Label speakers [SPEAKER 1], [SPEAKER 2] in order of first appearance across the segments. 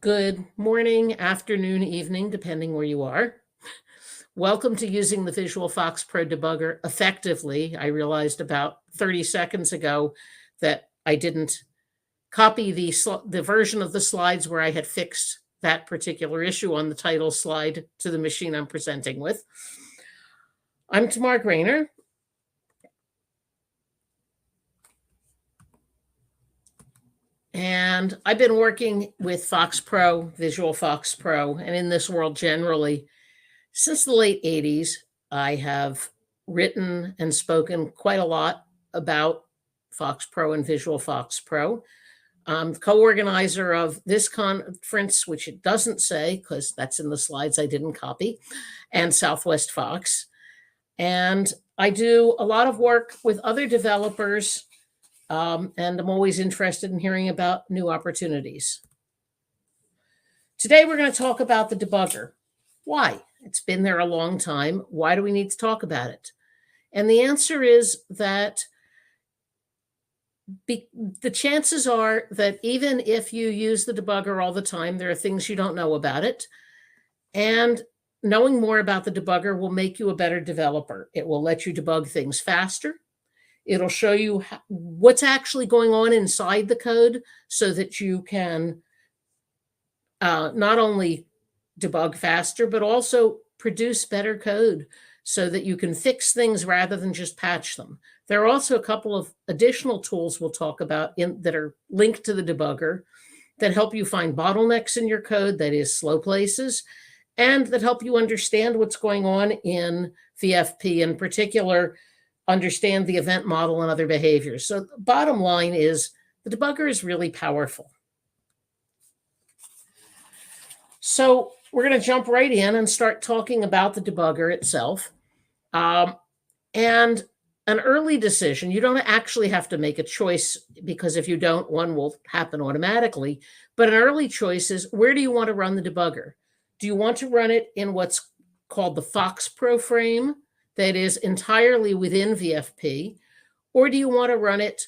[SPEAKER 1] Good morning, afternoon, evening, depending where you are. Welcome to using the Visual FoxPro debugger effectively. I realized about 30 seconds ago that I didn't copy the version of the slides where I had fixed that particular issue on the title slide to the machine I'm presenting with. I'm Tamar Grainer. And I've been working with FoxPro, Visual FoxPro, and in this world generally since the late 80s. I have written and spoken quite a lot about FoxPro and Visual FoxPro. I'm co-organizer of this conference, which it doesn't say because that's in the slides I didn't copy, and Southwest Fox. And I do a lot of work with other developers, and I'm always interested in hearing about new opportunities. Today, we're going to talk about the debugger. Why? It's been there a long time. Why do we need to talk about it? And the answer is that the chances are that even if you use the debugger all the time, there are things you don't know about it. And knowing more about the debugger will make you a better developer. It will let you debug things faster. It'll show you what's actually going on inside the code so that you can not only debug faster, but also produce better code so that you can fix things rather than just patch them. There are also a couple of additional tools we'll talk about that are linked to the debugger that help you find bottlenecks in your code, that is, slow places, and that help you understand what's going on in VFP, in particular, understand the event model and other behaviors. So the bottom line is the debugger is really powerful. So we're going to jump right in and start talking about the debugger itself. And an early decision, you don't actually have to make a choice, because if you don't, one will happen automatically. But an early choice is, where do you want to run the debugger? Do you want to run it in what's called the FoxPro frame, that is entirely within VFP? Or do you want to run it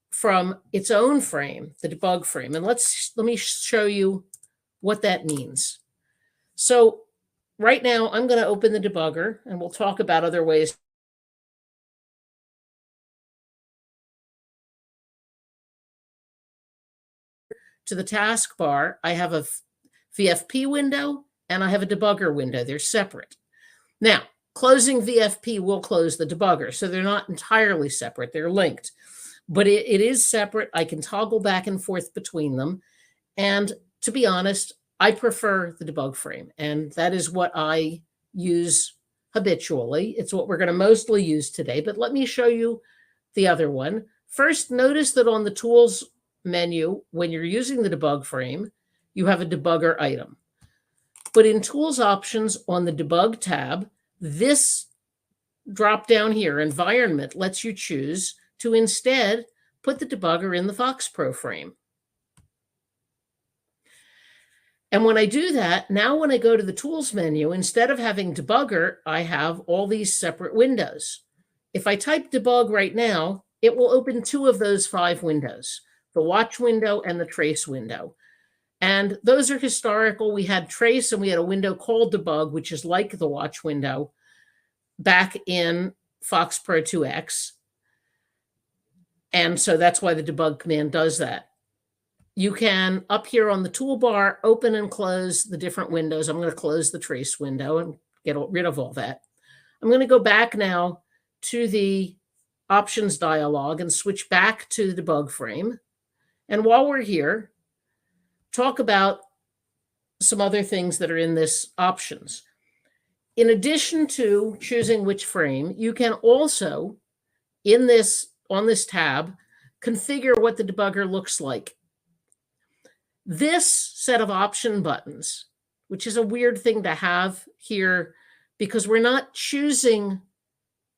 [SPEAKER 1] from its own frame, the debug frame? And let me show you what that means. So right now, I'm going to open the debugger, and we'll talk about other ways. To the taskbar, I have a VFP window and I have a debugger window. They're separate. Now, closing VFP will close the debugger, so they're not entirely separate. They're linked, but it is separate. I can toggle back and forth between them. And to be honest, I prefer the debug frame, and that is what I use habitually. It's what we're going to mostly use today, but let me show you the other one. First, notice that on the Tools menu, when you're using the debug frame, you have a debugger item. But in Tools Options on the Debug tab, this drop down here, Environment, lets you choose to instead put the debugger in the FoxPro frame. And when I do that, now when I go to the Tools menu, instead of having Debugger, I have all these separate windows. If I type Debug right now, it will open two of those 5 windows, the Watch window and the Trace window. And those are historical. We had Trace and we had a window called Debug, which is like the Watch window, back in FoxPro 2X. And so that's why the debug command does that. You can, up here on the toolbar, open and close the different windows. I'm going to close the Trace window and get rid of all that. I'm going to go back now to the Options dialog and switch back to the debug frame. And while we're here, talk about some other things that are in this Options. In addition to choosing which frame, you can also, on this tab, configure what the debugger looks like. This set of option buttons, which is a weird thing to have here because we're not choosing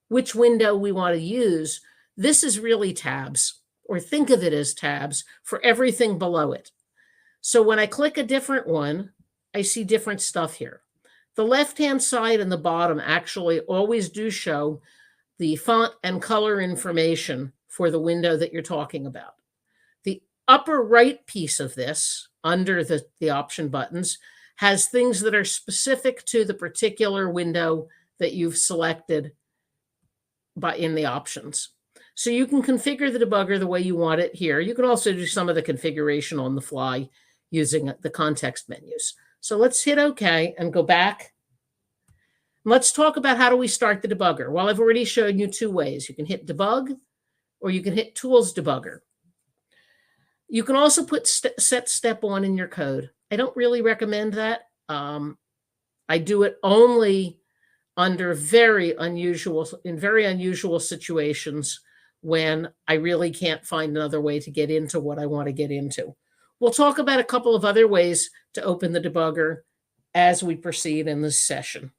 [SPEAKER 1] which window we want to use. This is really tabs, or think of it as tabs for everything below it. So when I click a different one, I see different stuff here. The left-hand side and the bottom actually always do show the font and color information for the window that you're talking about. The upper right piece of this under the option buttons has things that are specific to the particular window that you've selected in the options. So you can configure the debugger the way you want it here. You can also do some of the configuration on the fly using the context menus. So let's hit OK and go back. Let's talk about how do we start the debugger. Well, I've already shown you two ways. You can hit debug or you can hit tools debugger. You can also put set step on in your code. I don't really recommend that. I do it only under very unusual situations when I really can't find another way to get into what I want to get into. We'll talk about a couple of other ways to open the debugger as we proceed in this session.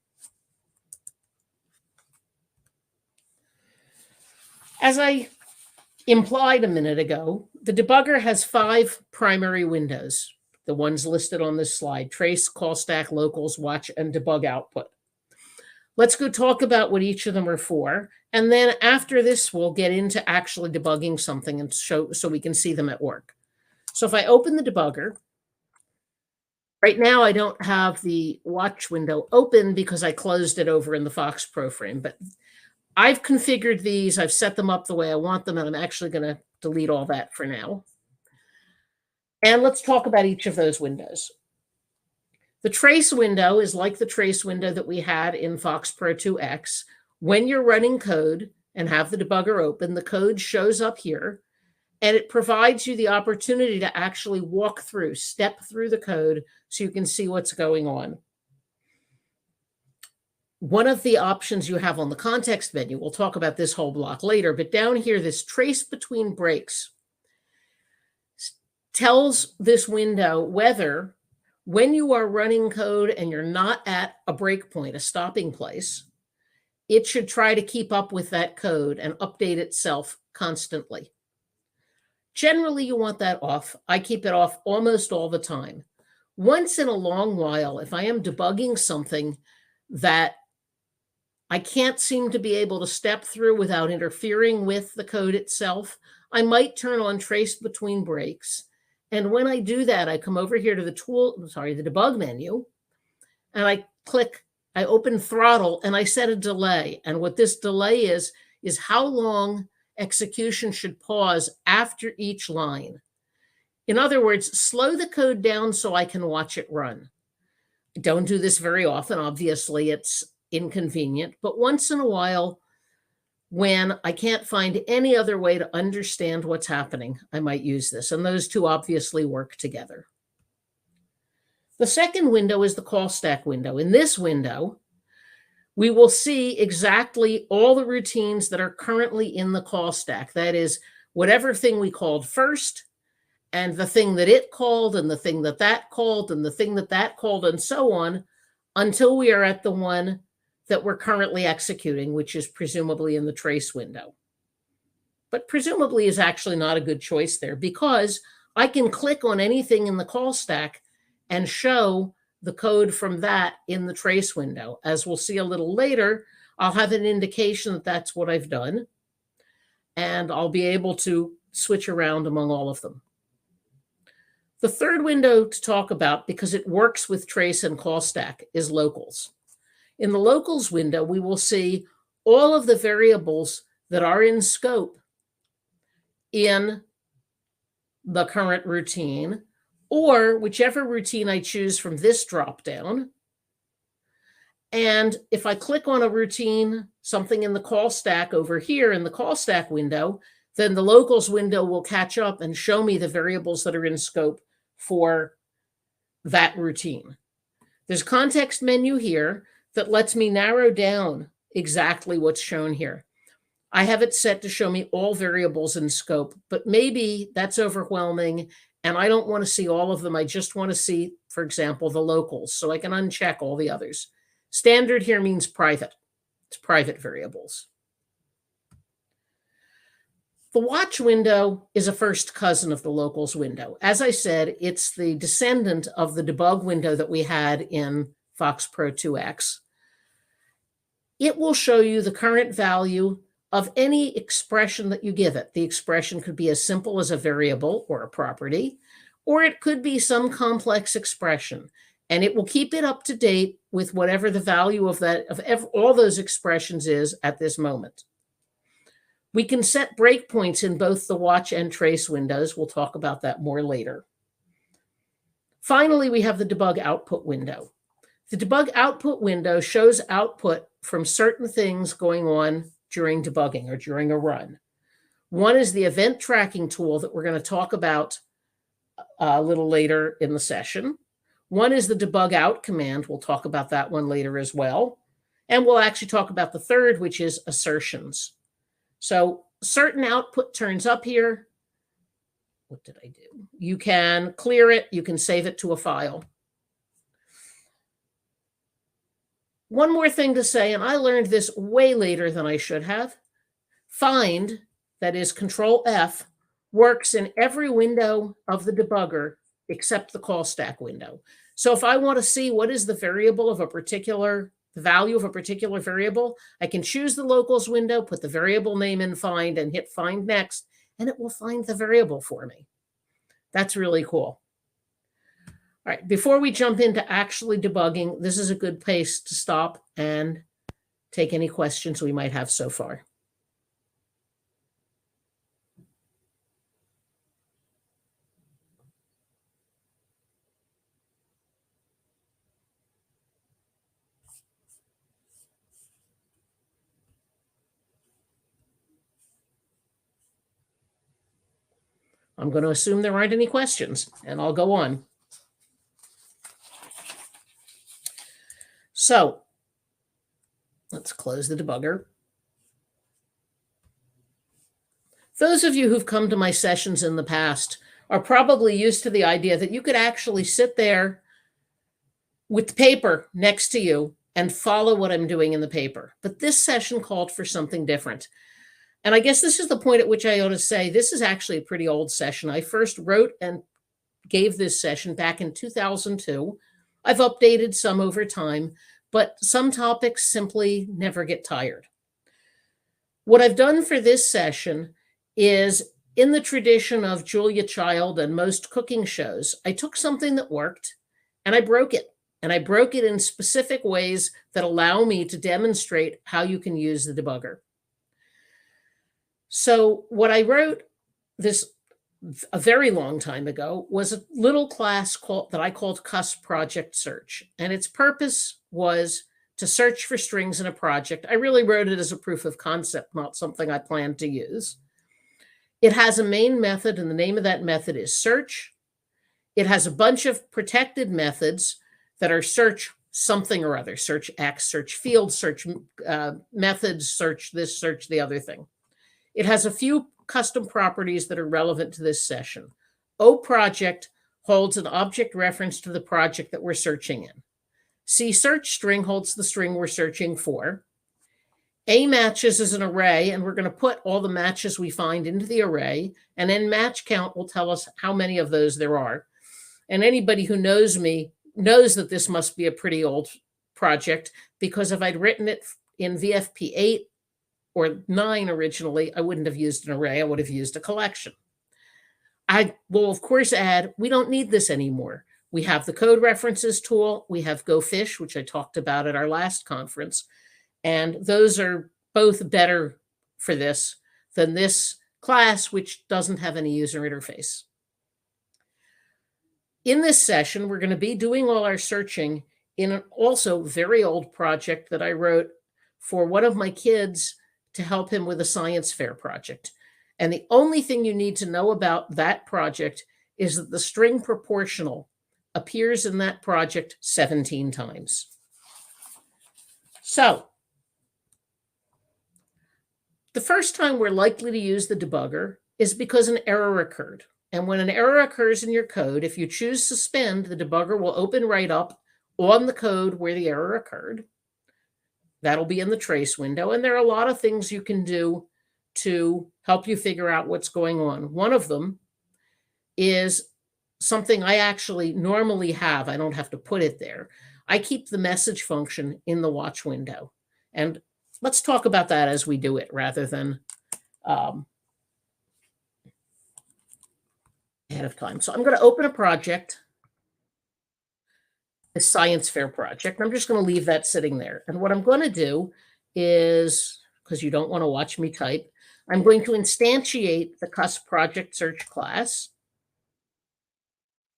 [SPEAKER 1] As I implied a minute ago, the debugger has 5 primary windows, the ones listed on this slide: trace, call stack, locals, watch, and debug output. Let's go talk about what each of them are for. And then after this, we'll get into actually debugging something and so we can see them at work. So if I open the debugger, right now I don't have the watch window open because I closed it over in the FoxPro frame, but I've configured these, I've set them up the way I want them, and I'm actually going to delete all that for now. And let's talk about each of those windows. The trace window is like the trace window that we had in FoxPro 2X. When you're running code and have the debugger open, the code shows up here, and it provides you the opportunity to actually walk through, step through the code so you can see what's going on. One of the options you have on the context menu, we'll talk about this whole block later, but down here, this trace between breaks tells this window whether when you are running code and you're not at a breakpoint, a stopping place, it should try to keep up with that code and update itself constantly. Generally, you want that off. I keep it off almost all the time. Once in a long while, if I am debugging something that I can't seem to be able to step through without interfering with the code itself, I might turn on trace between breaks. And when I do that, I come over here to the debug menu, and I open throttle, and I set a delay. And what this delay is how long execution should pause after each line. In other words, slow the code down so I can watch it run. I don't do this very often. Obviously, it's inconvenient, but once in a while, when I can't find any other way to understand what's happening, I might use this, and those two obviously work together. The second window is the call stack window. In this window, we will see exactly all the routines that are currently in the call stack. That is, whatever thing we called first, and the thing that it called, and the thing that that called, and the thing that that called, and so on, until we are at the one that we're currently executing, which is presumably in the trace window. But presumably is actually not a good choice there, because I can click on anything in the call stack and show the code from that in the trace window. As we'll see a little later, I'll have an indication that that's what I've done, and I'll be able to switch around among all of them. The third window to talk about, because it works with trace and call stack, is locals. In the locals window, we will see all of the variables that are in scope in the current routine, or whichever routine I choose from this dropdown. And if I click on a routine, something in the call stack over here in the call stack window, then the locals window will catch up and show me the variables that are in scope for that routine. There's a context menu here that lets me narrow down exactly what's shown here. I have it set to show me all variables in scope, but maybe that's overwhelming and I don't want to see all of them. I just want to see, for example, the locals, so I can uncheck all the others. Standard here means private. It's private variables. The watch window is a first cousin of the locals window. As I said, it's the descendant of the debug window that we had in FoxPro 2X. It will show you the current value of any expression that you give it. The expression could be as simple as a variable or a property, or it could be some complex expression, and it will keep it up to date with whatever the value of all those expressions is at this moment. We can set breakpoints in both the watch and trace windows. We'll talk about that more later. Finally, we have the debug output window. The debug output window shows output from certain things going on during debugging or during a run. One is the event tracking tool that we're going to talk about a little later in the session. One is the debug out command. We'll talk about that one later as well. And we'll actually talk about the third, which is assertions. So certain output turns up here. What did I do? You can clear it. You can save it to a file. One more thing to say, and I learned this way later than I should have. Find, that is Control F, works in every window of the debugger except the call stack window. So if I want to see what is the variable of the value of a particular variable, I can choose the locals window, put the variable name in find, and hit find next, and it will find the variable for me. That's really cool. All right, before we jump into actually debugging, this is a good place to stop and take any questions we might have so far. I'm going to assume there aren't any questions, and I'll go on. So let's close the debugger. Those of you who've come to my sessions in the past are probably used to the idea that you could actually sit there with the paper next to you and follow what I'm doing in the paper. But this session called for something different. And I guess this is the point at which I ought to say this is actually a pretty old session. I first wrote and gave this session back in 2002. I've updated some over time, but some topics simply never get tired. What I've done for this session is, in the tradition of Julia Child and most cooking shows, I took something that worked and I broke it. And I broke it in specific ways that allow me to demonstrate how you can use the debugger. So what I wrote a very long time ago was a little class that I called Cusp Project Search. And its purpose was to search for strings in a project. I really wrote it as a proof of concept, not something I planned to use. It has a main method, and the name of that method is search. It has a bunch of protected methods that are search something or other, search X, search field, search methods, search this, search the other thing. It has a few custom properties that are relevant to this session. OProject holds an object reference to the project that we're searching in. CSearchString holds the string we're searching for. AMatches is an array, and we're going to put all the matches we find into the array, and then match count will tell us how many of those there are. And anybody who knows me knows that this must be a pretty old project, because if I'd written it in VFP 8 or 9 originally, I wouldn't have used an array. I would have used a collection. I will, of course, add, we don't need this anymore. We have the code references tool. We have GoFish, which I talked about at our last conference. And those are both better for this than this class, which doesn't have any user interface. In this session, we're going to be doing all our searching in an also very old project that I wrote for one of my kids to help him with a science fair project. And the only thing you need to know about that project is that the string proportional appears in that project 17 times. So the first time we're likely to use the debugger is because an error occurred. And when an error occurs in your code, if you choose suspend, the debugger will open right up on the code where the error occurred. That'll be in the trace window. And there are a lot of things you can do to help you figure out what's going on. One of them is something I actually normally have. I don't have to put it there. I keep the message function in the watch window. And let's talk about that as we do it rather than ahead of time. So I'm going to open a project, a science fair project. I'm just going to leave that sitting there. And what I'm going to do is, because you don't want to watch me type, I'm going to instantiate the cusp project search class.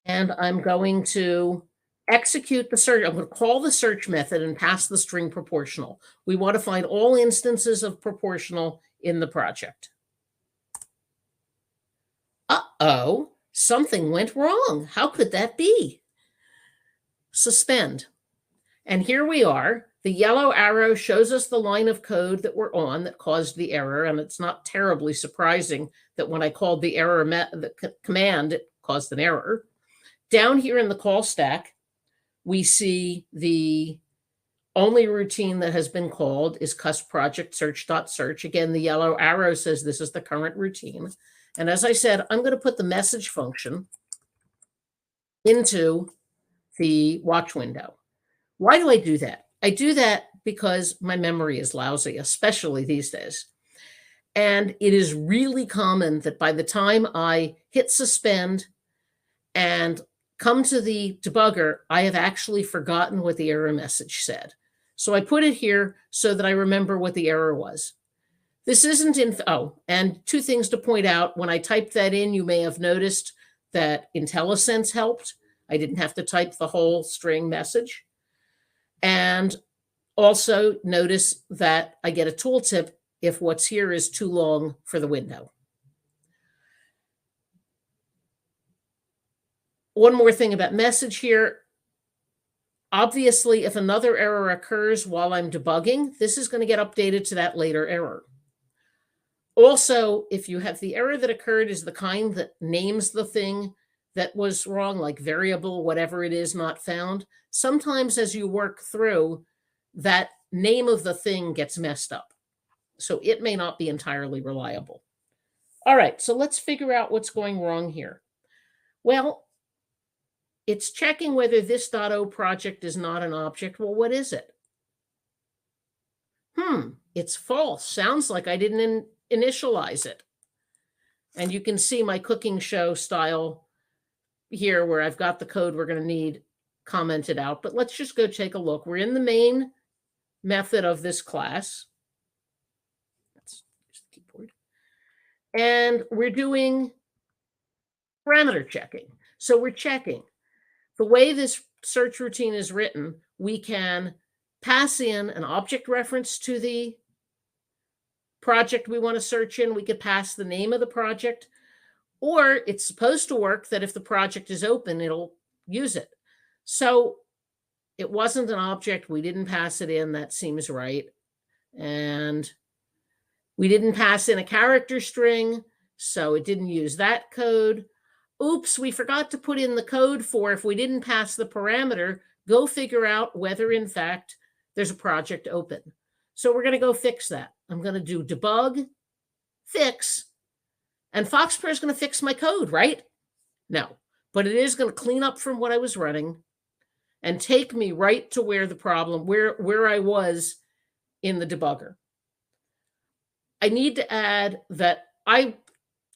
[SPEAKER 1] And I'm going to execute the search. I'm going to call the search method and pass the string proportional. We want to find all instances of proportional in the project. Uh-oh, something went wrong. How could that be? Suspend. And here we are. The yellow arrow shows us the line of code that we're on that caused the error. And it's not terribly surprising that when I called the error command, it caused an error. Down here in the call stack, we see the only routine that has been called is cusp project search.search. Again, the yellow arrow says this is the current routine. And as I said, I'm going to put the message function into the watch window. Why do I do that? I do that because my memory is lousy, especially these days. And it is really common that by the time I hit suspend and come to the debugger, I have actually forgotten what the error message said. So I put it here so that I remember what the error was. This isn't in, oh, and two things to point out. When I typed that in, you may have noticed that IntelliSense helped. I didn't have to type the whole string message. And also notice that I get a tooltip if what's here is too long for the window. One more thing about message here. Obviously, if another error occurs while I'm debugging, this is going to get updated to that later error. Also, if you have the error that occurred is the kind that names the thing that was wrong, like variable, whatever it is, not found, sometimes as you work through, that name of the thing gets messed up. So it may not be entirely reliable. All right, so let's figure out what's going wrong here. Well, it's checking whether this .o project is not an object. Well, what is it? It's false. Sounds like I didn't initialize it. And you can see my cooking show style here where I've got the code we're going to need commented out. But let's just go take a look. We're in the main method of this class. Let's use the keyboard. And we're doing parameter checking. So we're checking. The way this search routine is written, we can pass in an object reference to the project we want to search in. We could pass the name of the project, or it's supposed to work that if the project is open, it'll use it. So it wasn't an object. We didn't pass it in. That seems right. And we didn't pass in a character string, so it didn't use that code. Oops, we forgot to put in the code for if we didn't pass the parameter, go figure out whether, in fact, there's a project open. So we're going to go fix that. I'm going to do debug, fix, and FoxPro is going to fix my code, right? No, but it is going to clean up from what I was running and take me right to where the problem, where I was in the debugger. I need to add that I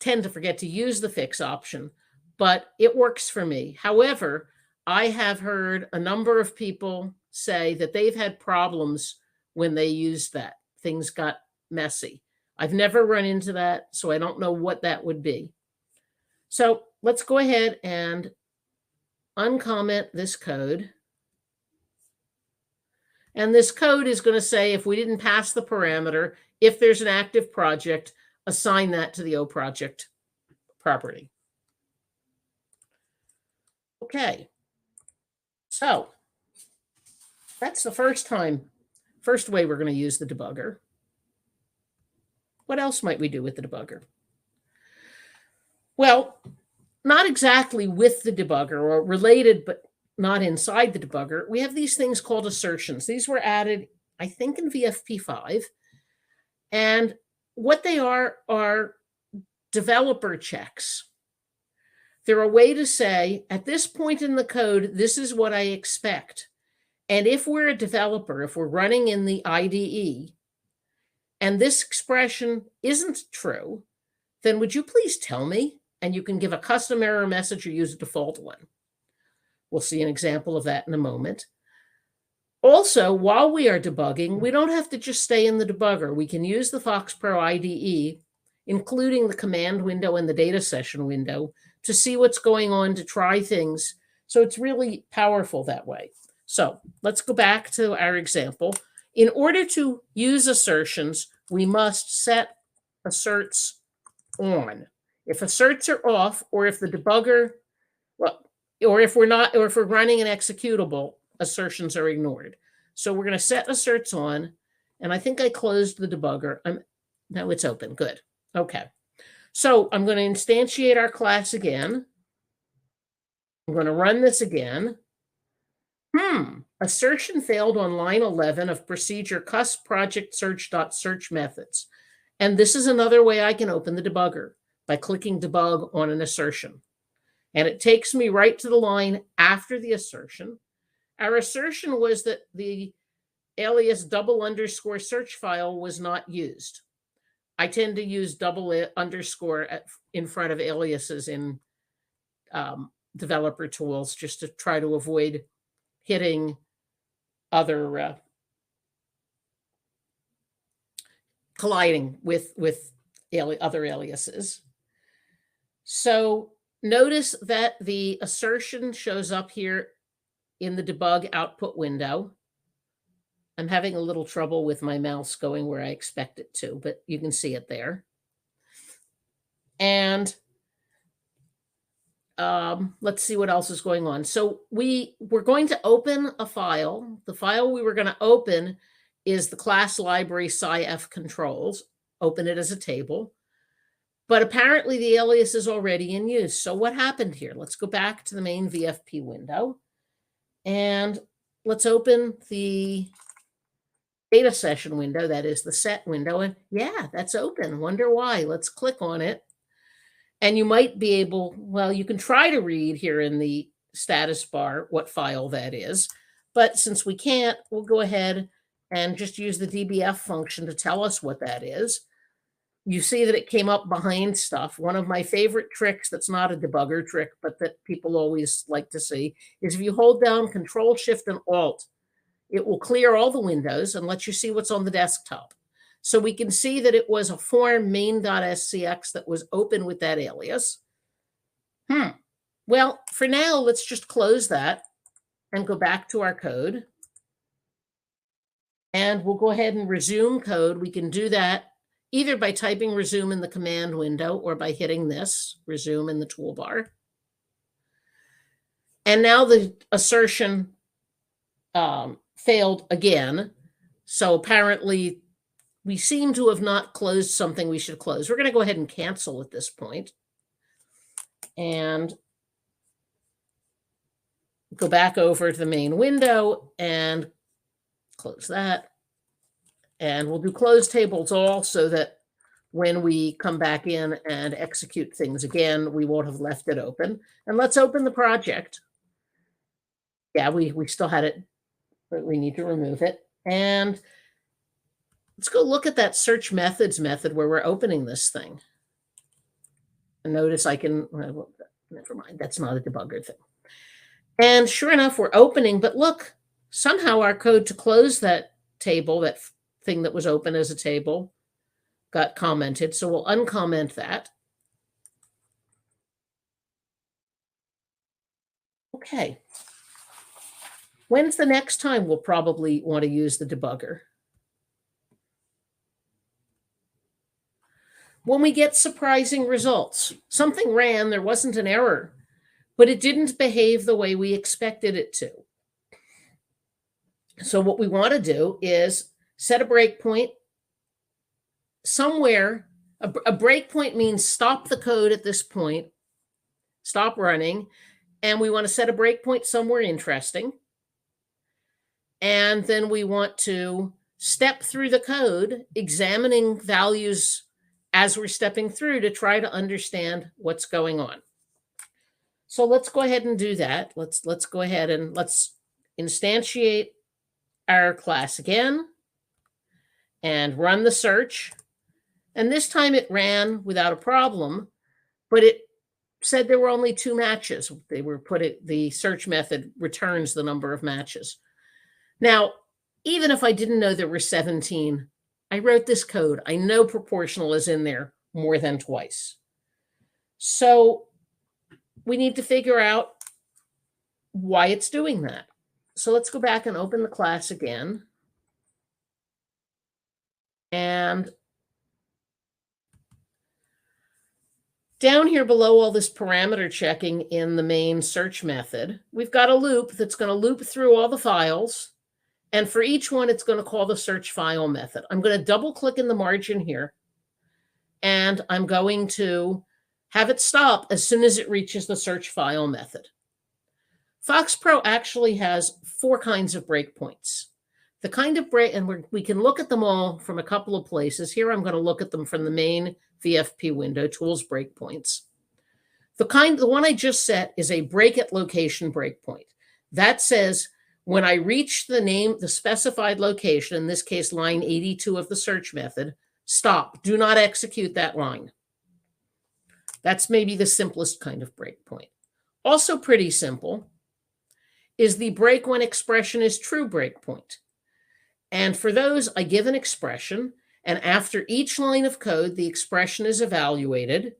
[SPEAKER 1] tend to forget to use the fix option, but it works for me. However, I have heard a number of people say that they've had problems when they used that. Things got messy. I've never run into that, so I don't know what that would be. So let's go ahead and uncomment this code. And this code is going to say if we didn't pass the parameter, if there's an active project, assign that to the O project property. Okay. So that's the first way we're going to use the debugger. What else might we do with the debugger? Well, not exactly with the debugger or related, but not inside the debugger. We have these things called assertions. These were added, I think, in VFP5. And what they are developer checks. They're a way to say, at this point in the code, this is what I expect. And if we're a developer, if we're running in the IDE, and this expression isn't true, then would you please tell me? And you can give a custom error message or use a default one. We'll see an example of that in a moment. Also, while we are debugging, we don't have to just stay in the debugger. We can use the FoxPro IDE, including the command window and the data session window, to see what's going on, to try things. So it's really powerful that way. So let's go back to our example. In order to use assertions, we must set asserts on. If asserts are off, or if the debugger, well, or if we're running an executable, assertions are ignored. So we're going to set asserts on, and I think I closed the debugger. Now it's open. Good. Okay. So I'm going to instantiate our class again. I'm going to run this again. Assertion failed on line 11 of procedure cusp project search.search methods. And this is another way I can open the debugger, by clicking debug on an assertion. And it takes me right to the line after the assertion. Our assertion was that the alias __ search file was not used. I tend to use _ in front of aliases in developer tools just to try to avoid hitting other colliding with other aliases. So notice that the assertion shows up here in the debug output window. I'm having a little trouble with my mouse going where I expect it to, but you can see it there. And let's see what else is going on. So we're going to open a file. The file we were going to open is the class library scif controls. Open it as a table. But apparently the alias is already in use. So what happened here? Let's go back to the main VFP window. And let's open the data session window. That is the set window. And yeah, that's open. Wonder why. Let's click on it. And you might be able, well, you can try to read here in the status bar what file that is. But since we can't, we'll go ahead and just use the dbf function to tell us what that is. You see that it came up behind stuff. One of my favorite tricks that's not a debugger trick, but that people always like to see, is if you hold down Control, Shift, and Alt, it will clear all the windows and let you see what's on the desktop. So we can see that it was a form main.scx that was open with that alias. Well, for now, let's just close that and go back to our code. And we'll go ahead and resume code. We can do that either by typing resume in the command window or by hitting this, resume in the toolbar. And now the assertion failed again. So apparently we seem to have not closed something we should close. We're going to go ahead and cancel at this point. And go back over to the main window and close that. And we'll do close tables all so that when we come back in and execute things again, we won't have left it open. And let's open the project. Yeah, we still had it, but we need to remove it. And let's go look at that search methods method where we're opening this thing. And notice I can, well, never mind, that's not a debugger thing. And sure enough, we're opening, but look, somehow our code to close that table, that thing that was open as a table, got commented. So we'll uncomment that. Okay. When's the next time we'll probably want to use the debugger? When we get surprising results. Something ran, there wasn't an error, but it didn't behave the way we expected it to. So what we want to do is set a breakpoint somewhere. A breakpoint means stop the code at this point, stop running, and we want to set a breakpoint somewhere interesting. And then we want to step through the code, examining values as we're stepping through to try to understand what's going on. So let's go ahead and do that. Let's go ahead and let's instantiate our class again and run the search. And this time it ran without a problem, but said there were only 2 matches. They were the search method returns the number of matches. Now, even if I didn't know there were 17, I wrote this code. I know proportional is in there more than twice. So we need to figure out why it's doing that. So let's go back and open the class again. And down here below all this parameter checking in the main search method, we've got a loop that's going to loop through all the files. And for each one, it's going to call the search file method. I'm going to double click in the margin here. And I'm going to have it stop as soon as it reaches the search file method. FoxPro actually has 4 kinds of breakpoints. The kind of and we can look at them all from a couple of places. Here I'm going to look at them from the main VFP window, Tools Breakpoints. The one I just set is a break at location breakpoint. That says when I reach the specified location, in this case line 82 of the search method, stop. Do not execute that line. That's maybe the simplest kind of breakpoint. Also pretty simple is the break when expression is true breakpoint. And for those, I give an expression, and after each line of code, the expression is evaluated.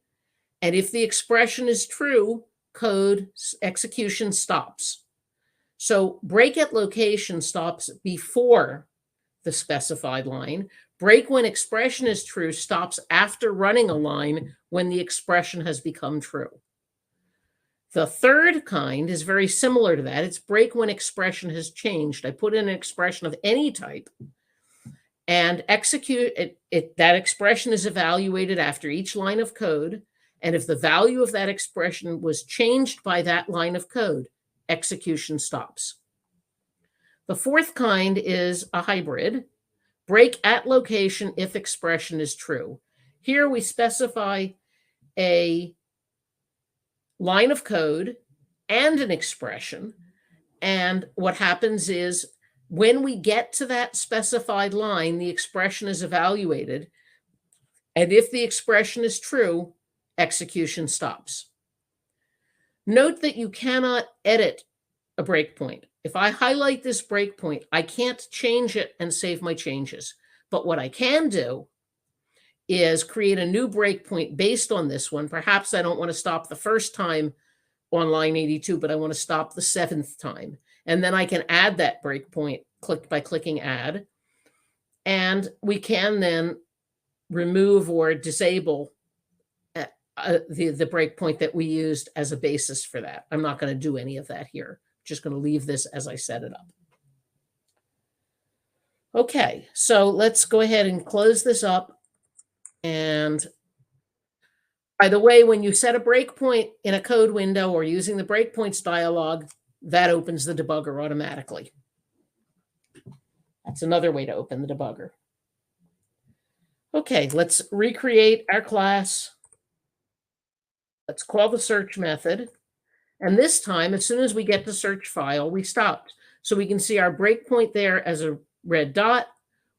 [SPEAKER 1] And if the expression is true, code execution stops. So break at location stops before the specified line. Break when expression is true stops after running a line when the expression has become true. The third kind is very similar to that. It's break when expression has changed. I put in an expression of any type and execute it. That expression is evaluated after each line of code. And if the value of that expression was changed by that line of code, execution stops. The fourth kind is a hybrid. Break at location if expression is true. Here we specify a line of code and an expression. And what happens is when we get to that specified line, the expression is evaluated. And if the expression is true, execution stops. Note that you cannot edit a breakpoint. If I highlight this breakpoint, I can't change it and save my changes. But what I can do is create a new breakpoint based on this one. Perhaps I don't want to stop the first time on line 82, but I want to stop the 7th time. And then I can add that breakpoint by clicking add. And we can then remove or disable the breakpoint that we used as a basis for that. I'm not going to do any of that here. Just going to leave this as I set it up. Okay, so let's go ahead and close this up. And by the way, when you set a breakpoint in a code window or using the breakpoints dialog, that opens the debugger automatically. That's another way to open the debugger. Okay, let's recreate our class. Let's call the search method. And this time, as soon as we get the search file, we stopped. So we can see our breakpoint there as a red dot.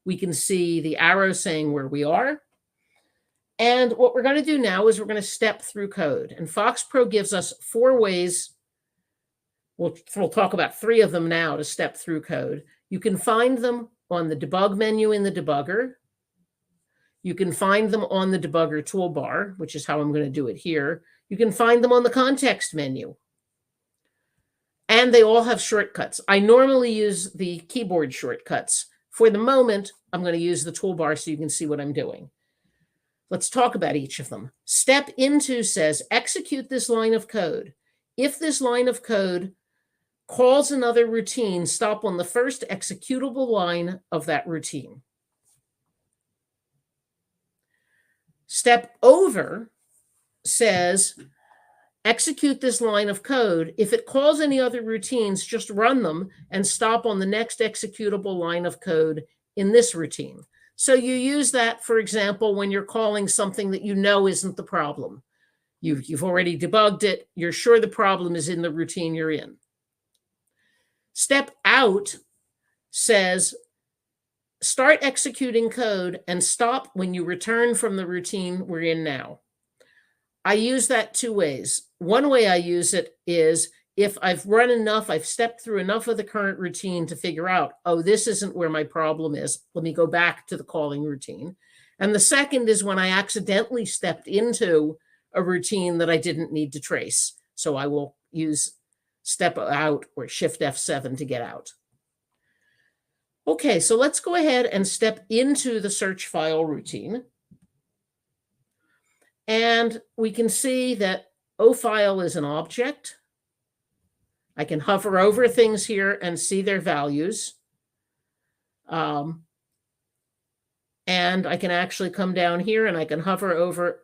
[SPEAKER 1] We can see the arrow saying where we are. And what we're going to do now is we're going to step through code. And FoxPro gives us 4 ways. We'll talk about 3 of them now to step through code. You can find them on the debug menu in the debugger. You can find them on the debugger toolbar, which is how I'm going to do it here. You can find them on the context menu. And they all have shortcuts. I normally use the keyboard shortcuts. For the moment, I'm going to use the toolbar so you can see what I'm doing. Let's talk about each of them. Step into says, execute this line of code. If this line of code calls another routine, stop on the first executable line of that routine. Step over says, execute this line of code. If it calls any other routines, just run them and stop on the next executable line of code in this routine. So you use that, for example, when you're calling something that you know isn't the problem. You've already debugged it. You're sure the problem is in the routine you're in. Step out says, start executing code and stop when you return from the routine we're in now. I use that two ways. One way I use it is if I've run enough, I've stepped through enough of the current routine to figure out, oh, this isn't where my problem is. Let me go back to the calling routine. And the second is when I accidentally stepped into a routine that I didn't need to trace. So I will use step out or Shift F7 to get out. Okay, so let's go ahead and step into the search file routine. And we can see that OFile is an object. I can hover over things here and see their values. And I can actually come down here and I can hover over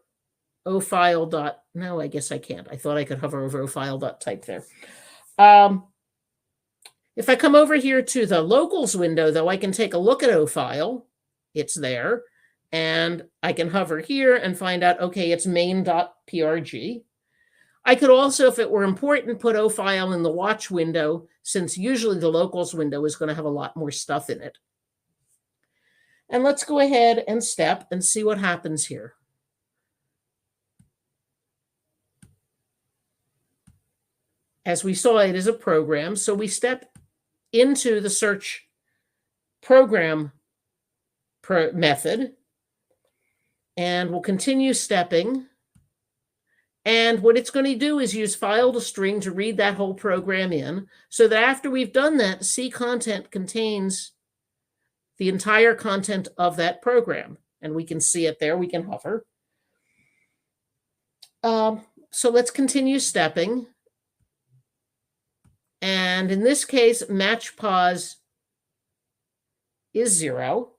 [SPEAKER 1] OFile. No, I guess I can't. I thought I could hover over OFile.type there. If I come over here to the locals window, though, I can take a look at OFile. It's there. And I can hover here and find out, okay, it's main.prg. I could also, if it were important, put OFile in the watch window, since usually the locals window is going to have a lot more stuff in it. And let's go ahead and step and see what happens here. As we saw, it is a program. So we step into the search program method. And we'll continue stepping. And what it's going to do is use file to string to read that whole program in, so that after we've done that, C content contains the entire content of that program. And we can see it there. We can hover. So let's continue stepping. And in this case, match pause is 0.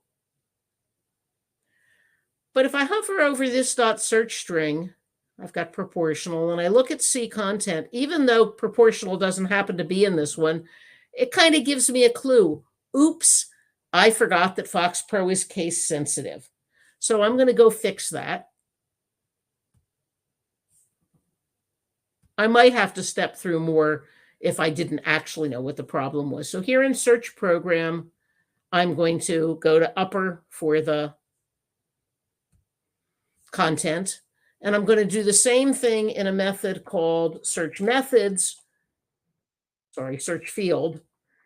[SPEAKER 1] But if I hover over this .search string, I've got proportional, and I look at C content, even though proportional doesn't happen to be in this one, it kind of gives me a clue. Oops, I forgot that FoxPro is case sensitive. So I'm going to go fix that. I might have to step through more if I didn't actually know what the problem was. So here in search program, I'm going to go to upper for the content. And I'm going to do the same thing in a method called search methods. Search field.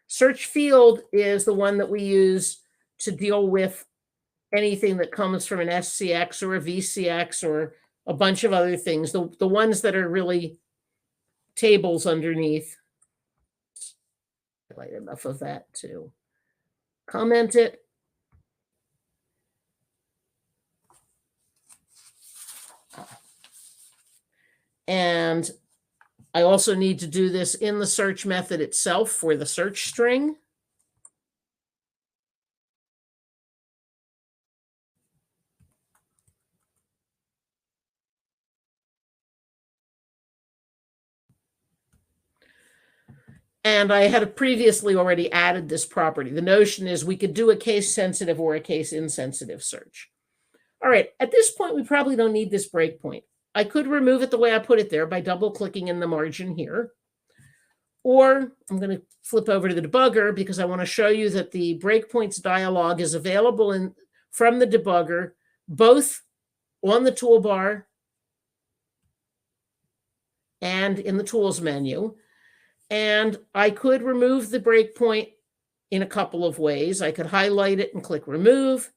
[SPEAKER 1] Search field is the one that we use to deal with anything that comes from an SCX or a VCX or a bunch of other things. The ones that are really tables underneath. Highlight enough of that to comment it. And I also need to do this in the search method itself for the search string. And I had previously already added this property. The notion is we could do a case sensitive or a case insensitive search. All right, at this point, we probably don't need this breakpoint. I could remove it the way I put it there by double clicking in the margin here. Or I'm going to flip over to the debugger because I want to show you that the breakpoints dialog is available from the debugger, both on the toolbar and in the tools menu. And I could remove the breakpoint in a couple of ways. I could highlight it and click remove.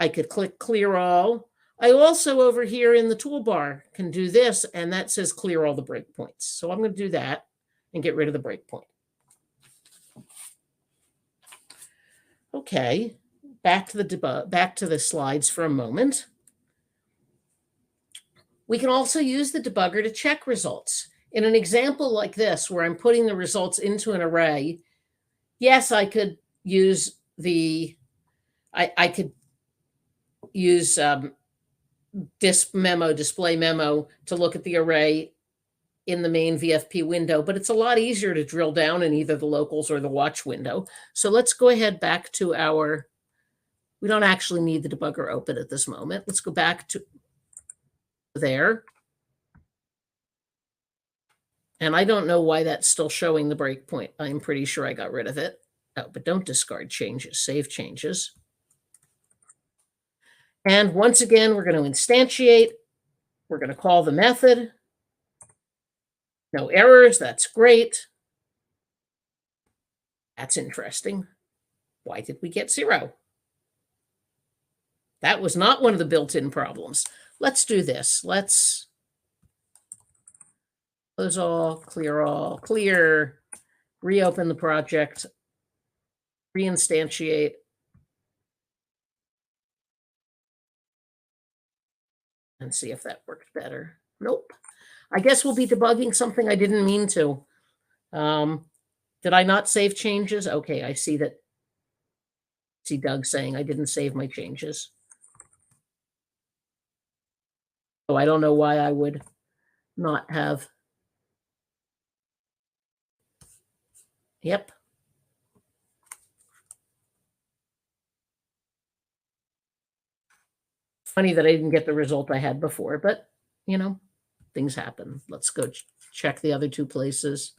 [SPEAKER 1] I could click clear all. I also over here in the toolbar can do this, and that says clear all the breakpoints. So I'm going to do that and get rid of the breakpoint. Okay, back to the slides for a moment. We can also use the debugger to check results. In an example like this, where I'm putting the results into an array, yes, I could use display memo to look at the array in the main VFP window, but it's a lot easier to drill down in either the locals or the watch window. So let's go ahead back to we don't actually need the debugger open at this moment. Let's go back to there. And I don't know why that's still showing the breakpoint. I'm pretty sure I got rid of it. Oh, but don't discard changes, save changes. And once again, we're going to instantiate We're going to call the method. No errors. That's great. That's interesting. Why did we get 0? That was not one of the built-in problems. Let's do this. Let's close all, clear, reopen the project, reinstantiate. And see if that works better. Nope. I guess we'll be debugging something I didn't mean to. Did I not save changes? Okay, I see that. See Doug saying I didn't save my changes. Oh, I don't know why I would not have. Yep. Funny that I didn't get the result I had before, but, you know, things happen. Let's go check the other 2 places.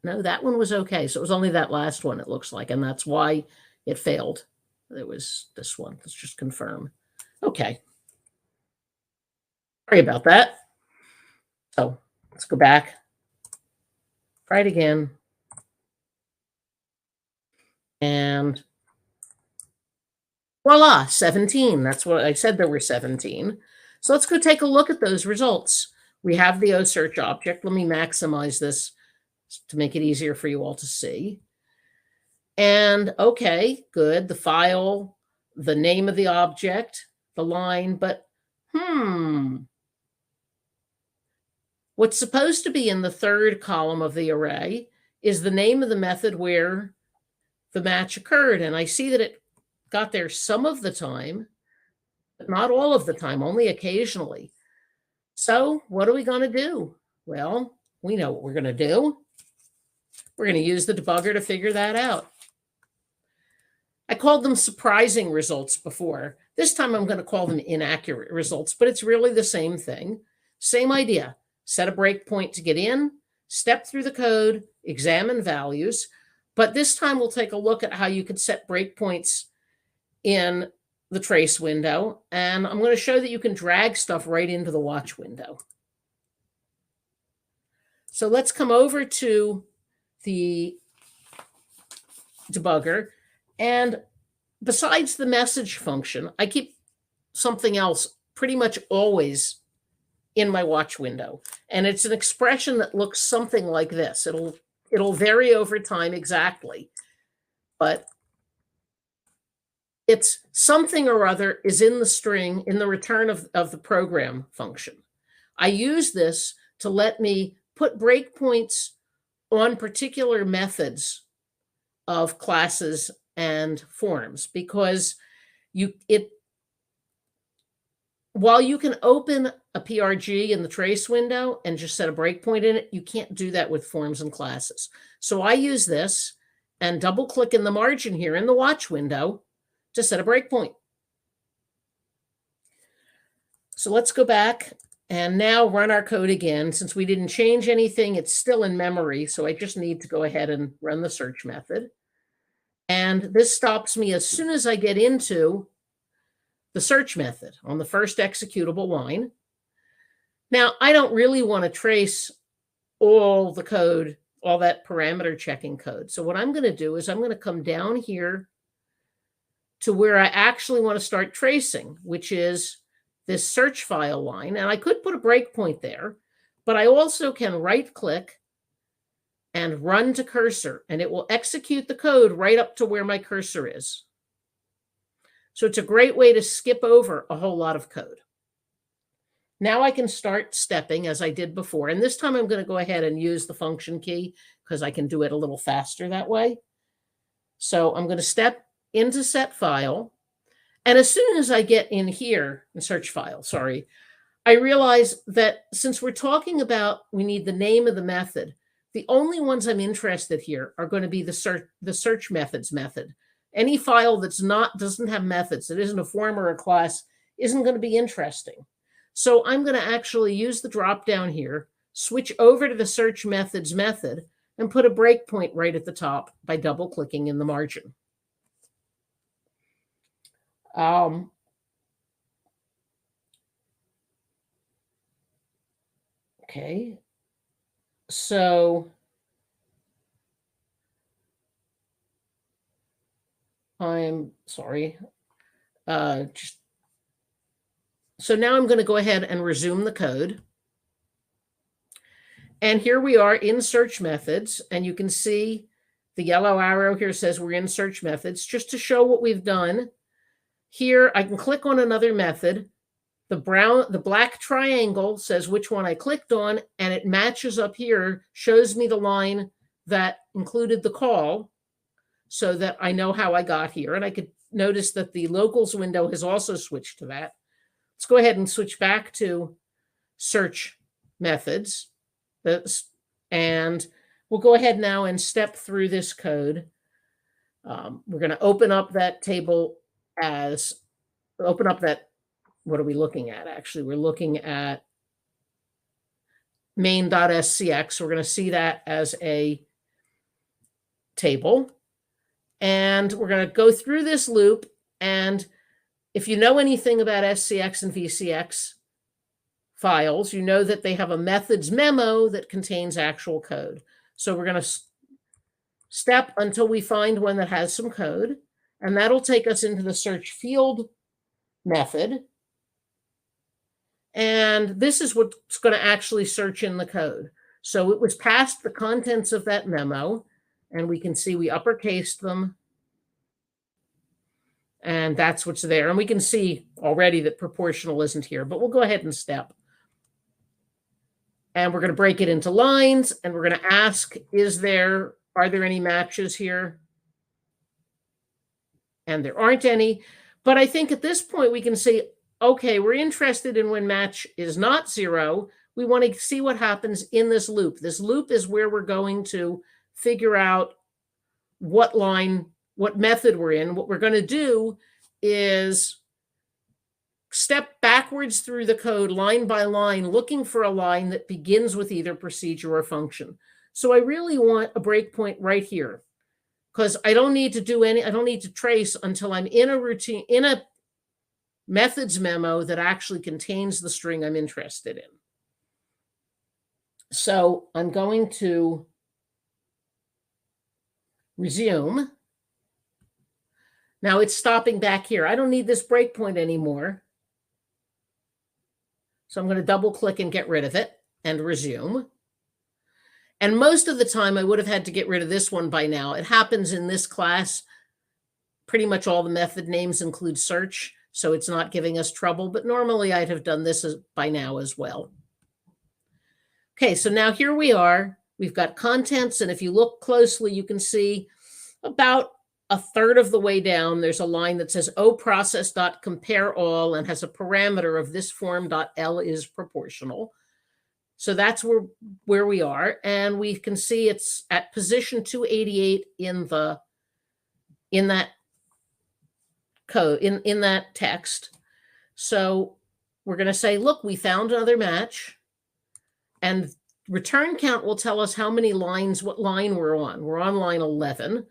[SPEAKER 1] No, that one was okay. So it was only that last one, it looks like, and that's why it failed. It was this one. Let's just confirm. Okay. Sorry about that. So let's go back. Try it again. And voila, 17. That's what I said, there were 17. So let's go take a look at those results. We have the oSearch object. Let me maximize this to make it easier for you all to see. And okay, good. The file, the name of the object, the line, but what's supposed to be in the 3rd column of the array is the name of the method where the match occurred. And I see that it got there some of the time, but not all of the time, only occasionally. So what are we going to do? Well, we know what we're going to do. We're going to use the debugger to figure that out. I called them surprising results before. This time I'm going to call them inaccurate results, but it's really the same thing. Same idea. Set a breakpoint to get in, step through the code, examine values. But this time we'll take a look at how you could set breakpoints in the trace window. And I'm going to show that you can drag stuff right into the watch window. So let's come over to the debugger. And besides the message function, I keep something else pretty much always in my watch window. And it's an expression that looks something like this. It'll vary over time exactly, but it's something or other is in the string in the return of the program function. I use this to let me put breakpoints on particular methods of classes and forms, because while you can open a PRG in the trace window and just set a breakpoint in it, you can't do that with forms and classes. So I use this and double click in the margin here in the watch window to set a breakpoint. So let's go back and now run our code again. Since we didn't change anything, it's still in memory. So I just need to go ahead and run the search method. And this stops me as soon as I get into the search method on the first executable line. Now, I don't really want to trace all the code, all that parameter checking code. So what I'm going to do is I'm going to come down here to where I actually want to start tracing, which is this search file line. And I could put a breakpoint there, but I also can right click and run to cursor, and it will execute the code right up to where my cursor is. So it's a great way to skip over a whole lot of code. Now I can start stepping as I did before. And this time I'm going to go ahead and use the function key because I can do it a little faster that way. So I'm going to step into set file. And as soon as I get in here, in search file, sorry, I realize that since we're talking about we need the name of the method, the only ones I'm interested here are going to be the search methods method. Any file that's doesn't have methods, that isn't a form or a class, isn't going to be interesting. So I'm going to actually use the drop down here, switch over to the search methods method, and put a breakpoint right at the top by double clicking in the margin. Um, okay, so I'm sorry. So now I'm going to go ahead and resume the code. And here we are in search methods, and you can see the yellow arrow here says we're in search methods. Just to show what we've done, here I can click on another method. The black triangle says which one I clicked on, and it matches up here, shows me the line that included the call so that I know how I got here. And I could notice that the locals window has also switched to that. Let's go ahead and switch back to search methods. And we'll go ahead now and step through this code. We're going to open up that table what are we looking at? Actually, we're looking at main.scx. We're going to see that as a table. And we're going to go through this loop. And if you know anything about SCX and VCX files, you know that they have a methods memo that contains actual code. So we're going to step until we find one that has some code. And that'll take us into the search field method. And this is what's going to actually search in the code. So it was passed the contents of that memo, and we can see we uppercased them. And that's what's there. And we can see already that proportional isn't here, but we'll go ahead and step. And we're going to break it into lines, and we're going to ask, are there any matches here? And there aren't any. But I think at this point we can say, okay, we're interested in when match is not 0. We want to see what happens in this loop. This loop is where we're going to figure out what method we're in. What we're going to do is step backwards through the code line by line, looking for a line that begins with either procedure or function. So I really want a breakpoint right here, because I don't need to trace until I'm in a methods memo that actually contains the string I'm interested in. So I'm going to resume. Now it's stopping back here. I don't need this breakpoint anymore. So I'm going to double click and get rid of it and resume. And most of the time I would have had to get rid of this one by now. It happens in this class. Pretty much all the method names include search, so it's not giving us trouble, but normally I'd have done this by now as well. Okay, so now here we are. We've got contents, and if you look closely, you can see about a third of the way down, there's a line that says oprocess.compareAll and has a parameter of this form.L is proportional. So that's where we are, and we can see it's at position 288 in that code, in that text. So we're going to say, look, we found another match, and return count will tell us how many lines, what line we're on. We're on line 11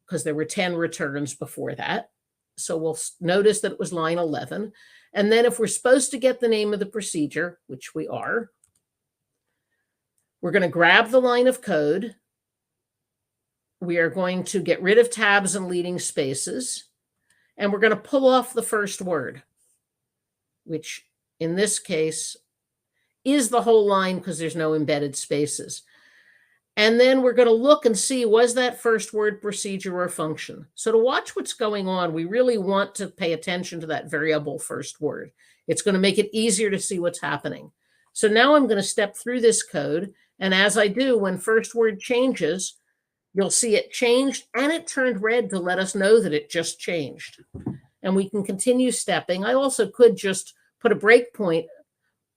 [SPEAKER 1] because there were 10 returns before that. So we'll notice that it was line 11. And then if we're supposed to get the name of the procedure, which we are, we're going to grab the line of code. We are going to get rid of tabs and leading spaces. And we're going to pull off the first word, which in this case is the whole line because there's no embedded spaces. And then we're going to look and see, was that first word procedure or function? So to watch what's going on, we really want to pay attention to that variable first word. It's going to make it easier to see what's happening. So now I'm going to step through this code. And as I do, when first word changes, you'll see it changed and it turned red to let us know that it just changed. And we can continue stepping. I also could just put a breakpoint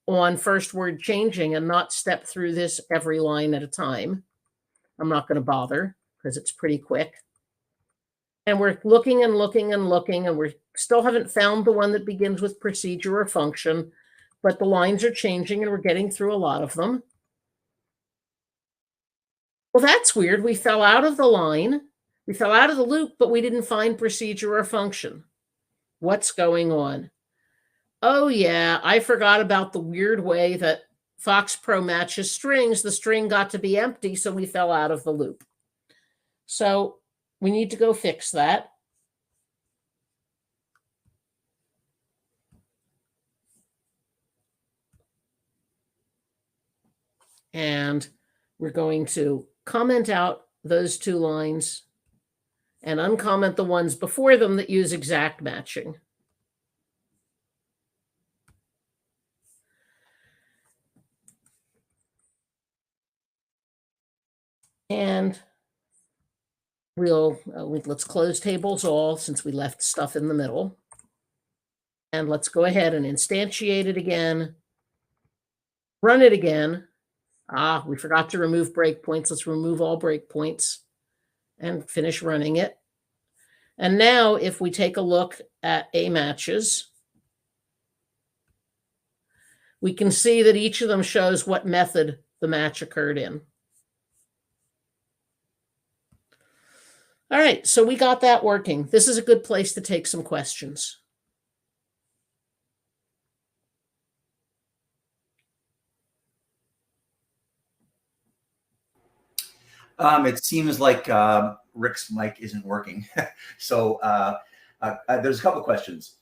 [SPEAKER 1] on first word changing and not step through this every line at a time. I'm not going to bother because it's pretty quick. And we're looking and looking and looking, and we still haven't found the one that begins with procedure or function, but the lines are changing and we're getting through a lot of them. Well, that's weird. We fell out of the line. We fell out of the loop, but we didn't find procedure or function. What's going on? Oh yeah, I forgot about the weird way that FoxPro matches strings. The string got to be empty, so we fell out of the loop. So we need to go fix that. And we're going to comment out those two lines and uncomment the ones before them that use exact matching. And let's close tables all since we left stuff in the middle. And let's go ahead and instantiate it again. Run it again. We forgot to remove breakpoints. Let's remove all breakpoints and finish running it. And now if we take a look at A matches, we can see that each of them shows what method the match occurred in. All right, so we got that working. This is a good place to take some questions.
[SPEAKER 2] It seems like Rick's mic isn't working. So there's a couple questions.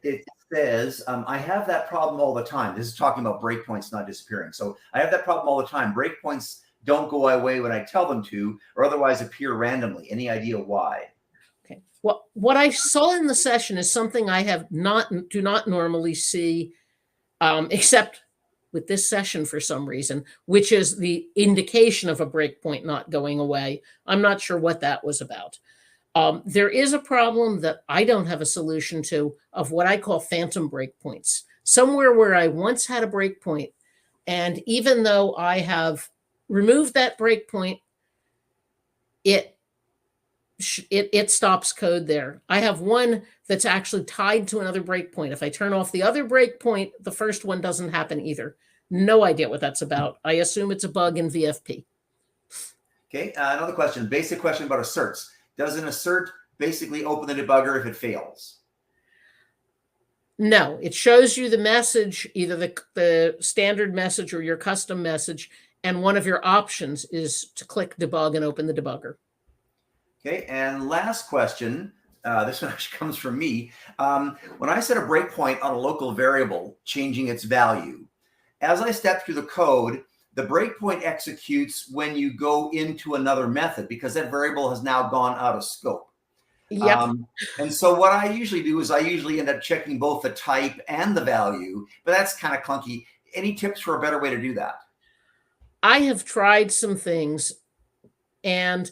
[SPEAKER 2] It says, I have that problem all the time. This is talking about breakpoints not disappearing. So I have that problem all the time. Breakpoints don't go away when I tell them to, or otherwise appear randomly. Any idea why?
[SPEAKER 1] Okay. Well, what I saw in the session is something I do not normally see, except with this session for some reason, which is the indication of a breakpoint not going away. I'm not sure what that was about. There is a problem that I don't have a solution to of what I call phantom breakpoints. Somewhere where I once had a breakpoint, and even though I have removed that breakpoint, it stops code there. I have one that's actually tied to another breakpoint. If I turn off the other breakpoint, the first one doesn't happen either. No idea what that's about. I assume it's a bug in VFP.
[SPEAKER 2] Okay, another question, basic question about asserts. Does an assert basically open the debugger if it fails?
[SPEAKER 1] No, it shows you the message, either the standard message or your custom message, and one of your options is to click debug and open the debugger.
[SPEAKER 2] Okay, and last question, this one actually comes from me. When I set a breakpoint on a local variable, changing its value, as I step through the code, the breakpoint executes when you go into another method because that variable has now gone out of scope.
[SPEAKER 1] Yep.
[SPEAKER 2] And so what I usually do is I usually end up checking both the type and the value, but that's kind of clunky. Any tips for a better way to do that?
[SPEAKER 1] I have tried some things, and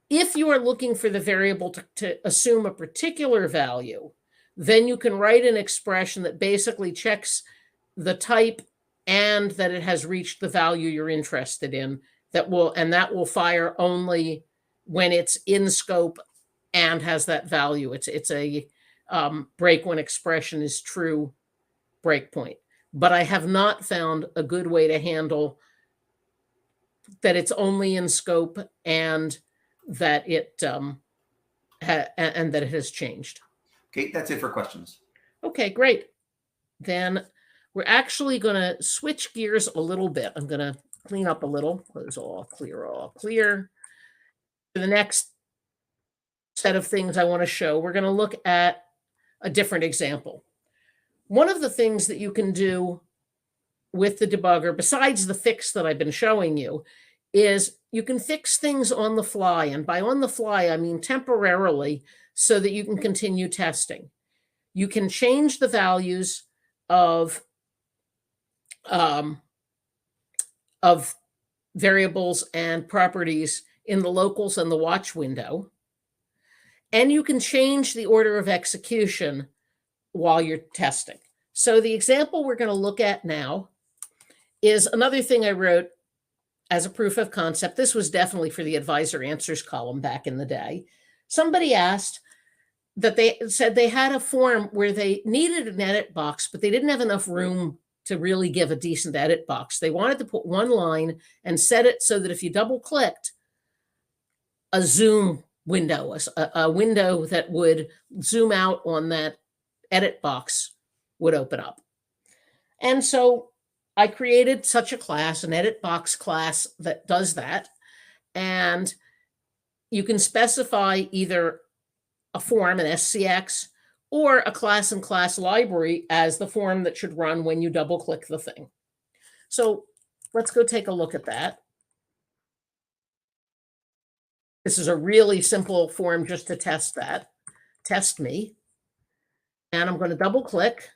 [SPEAKER 1] if you are looking for the variable to assume a particular value, then you can write an expression that basically checks the type and that it has reached the value you're interested in. That will fire only when it's in scope and has that value. It's a break when expression is true breakpoint. But I have not found a good way to handle that it's only in scope and that it and that it has changed.
[SPEAKER 2] Okay, that's it for questions.
[SPEAKER 1] Okay, great. Then we're actually going to switch gears a little bit. I'm going to clean up a little. Close all, clear. For the next set of things I want to show, we're going to look at a different example. One of the things that you can do with the debugger, besides the fix that I've been showing you, is you can fix things on the fly. And by on the fly, I mean temporarily, so that you can continue testing. You can change the values of variables and properties in the locals and the watch window. And you can change the order of execution while you're testing. So the example we're going to look at now is another thing I wrote as a proof of concept. This was definitely for the advisor answers column back in the day. Somebody asked that they said they had a form where they needed an edit box, but they didn't have enough room to really give a decent edit box. They wanted to put one line and set it so that if you double clicked, a zoom window, a window that would zoom out on that edit box would open up. And so I created such a class, an edit box class that does that. And you can specify either a form, an SCX, or a class and class library as the form that should run when you double click the thing. So let's go take a look at that. This is a really simple form just to test that. Test me. And I'm going to double click.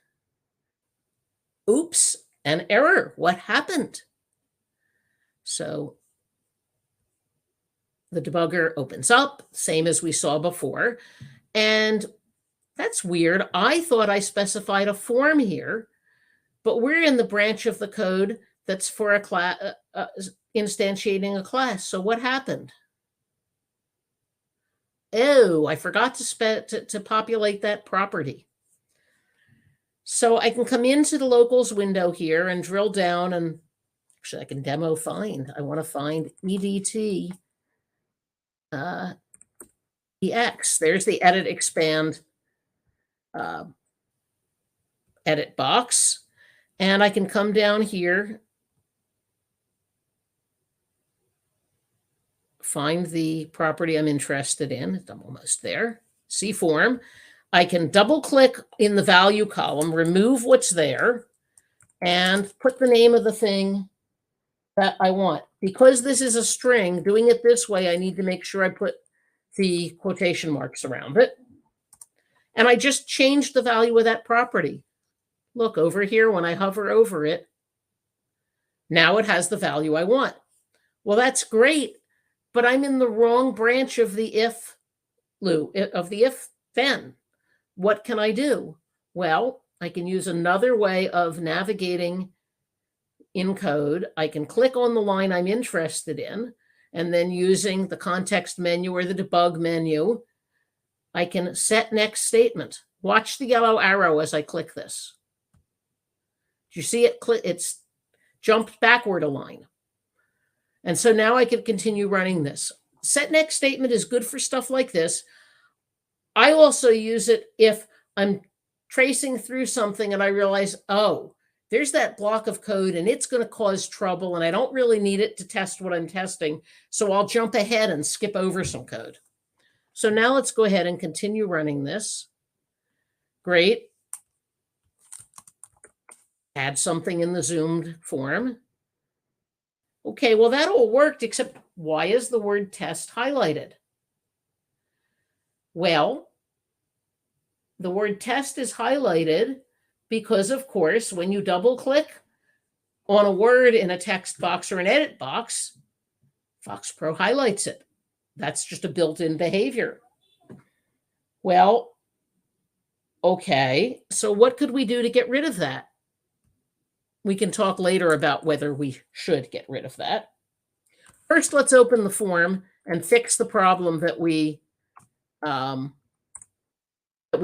[SPEAKER 1] Oops, an error. What happened? So the debugger opens up, same as we saw before. And that's weird. I thought I specified a form here, but we're in the branch of the code that's for a class, instantiating a class. So what happened? Oh, I forgot to populate that property. So I can come into the locals window here and drill down, and actually I can demo find. I want to find EDT EX. There's the edit expand edit box. And I can come down here, find the property I'm interested in. I'm almost there. See form. I can double click in the value column, remove what's there, and put the name of the thing that I want. Because this is a string, doing it this way, I need to make sure I put the quotation marks around it. And I just changed the value of that property. Look over here, when I hover over it, now it has the value I want. Well, that's great, but I'm in the wrong branch of the if loop, of the if then. What can I do? Well, I can use another way of navigating in code. I can click on the line I'm interested in, and then using the context menu or the debug menu, I can set next statement. Watch the yellow arrow as I click this. Do you see it? It's jumped backward a line. And so now I can continue running this. Set next statement is good for stuff like this. I also use it if I'm tracing through something and I realize, oh, there's that block of code and it's going to cause trouble and I don't really need it to test what I'm testing. So I'll jump ahead and skip over some code. So now let's go ahead and continue running this. Great. Add something in the zoomed form. Okay, well, that all worked, except why is the word test highlighted? Well, the word test is highlighted because, of course, when you double click on a word in a text box or an edit box, FoxPro highlights it. That's just a built-in behavior. Well, okay, so what could we do to get rid of that? We can talk later about whether we should get rid of that. First, let's open the form and fix the problem that we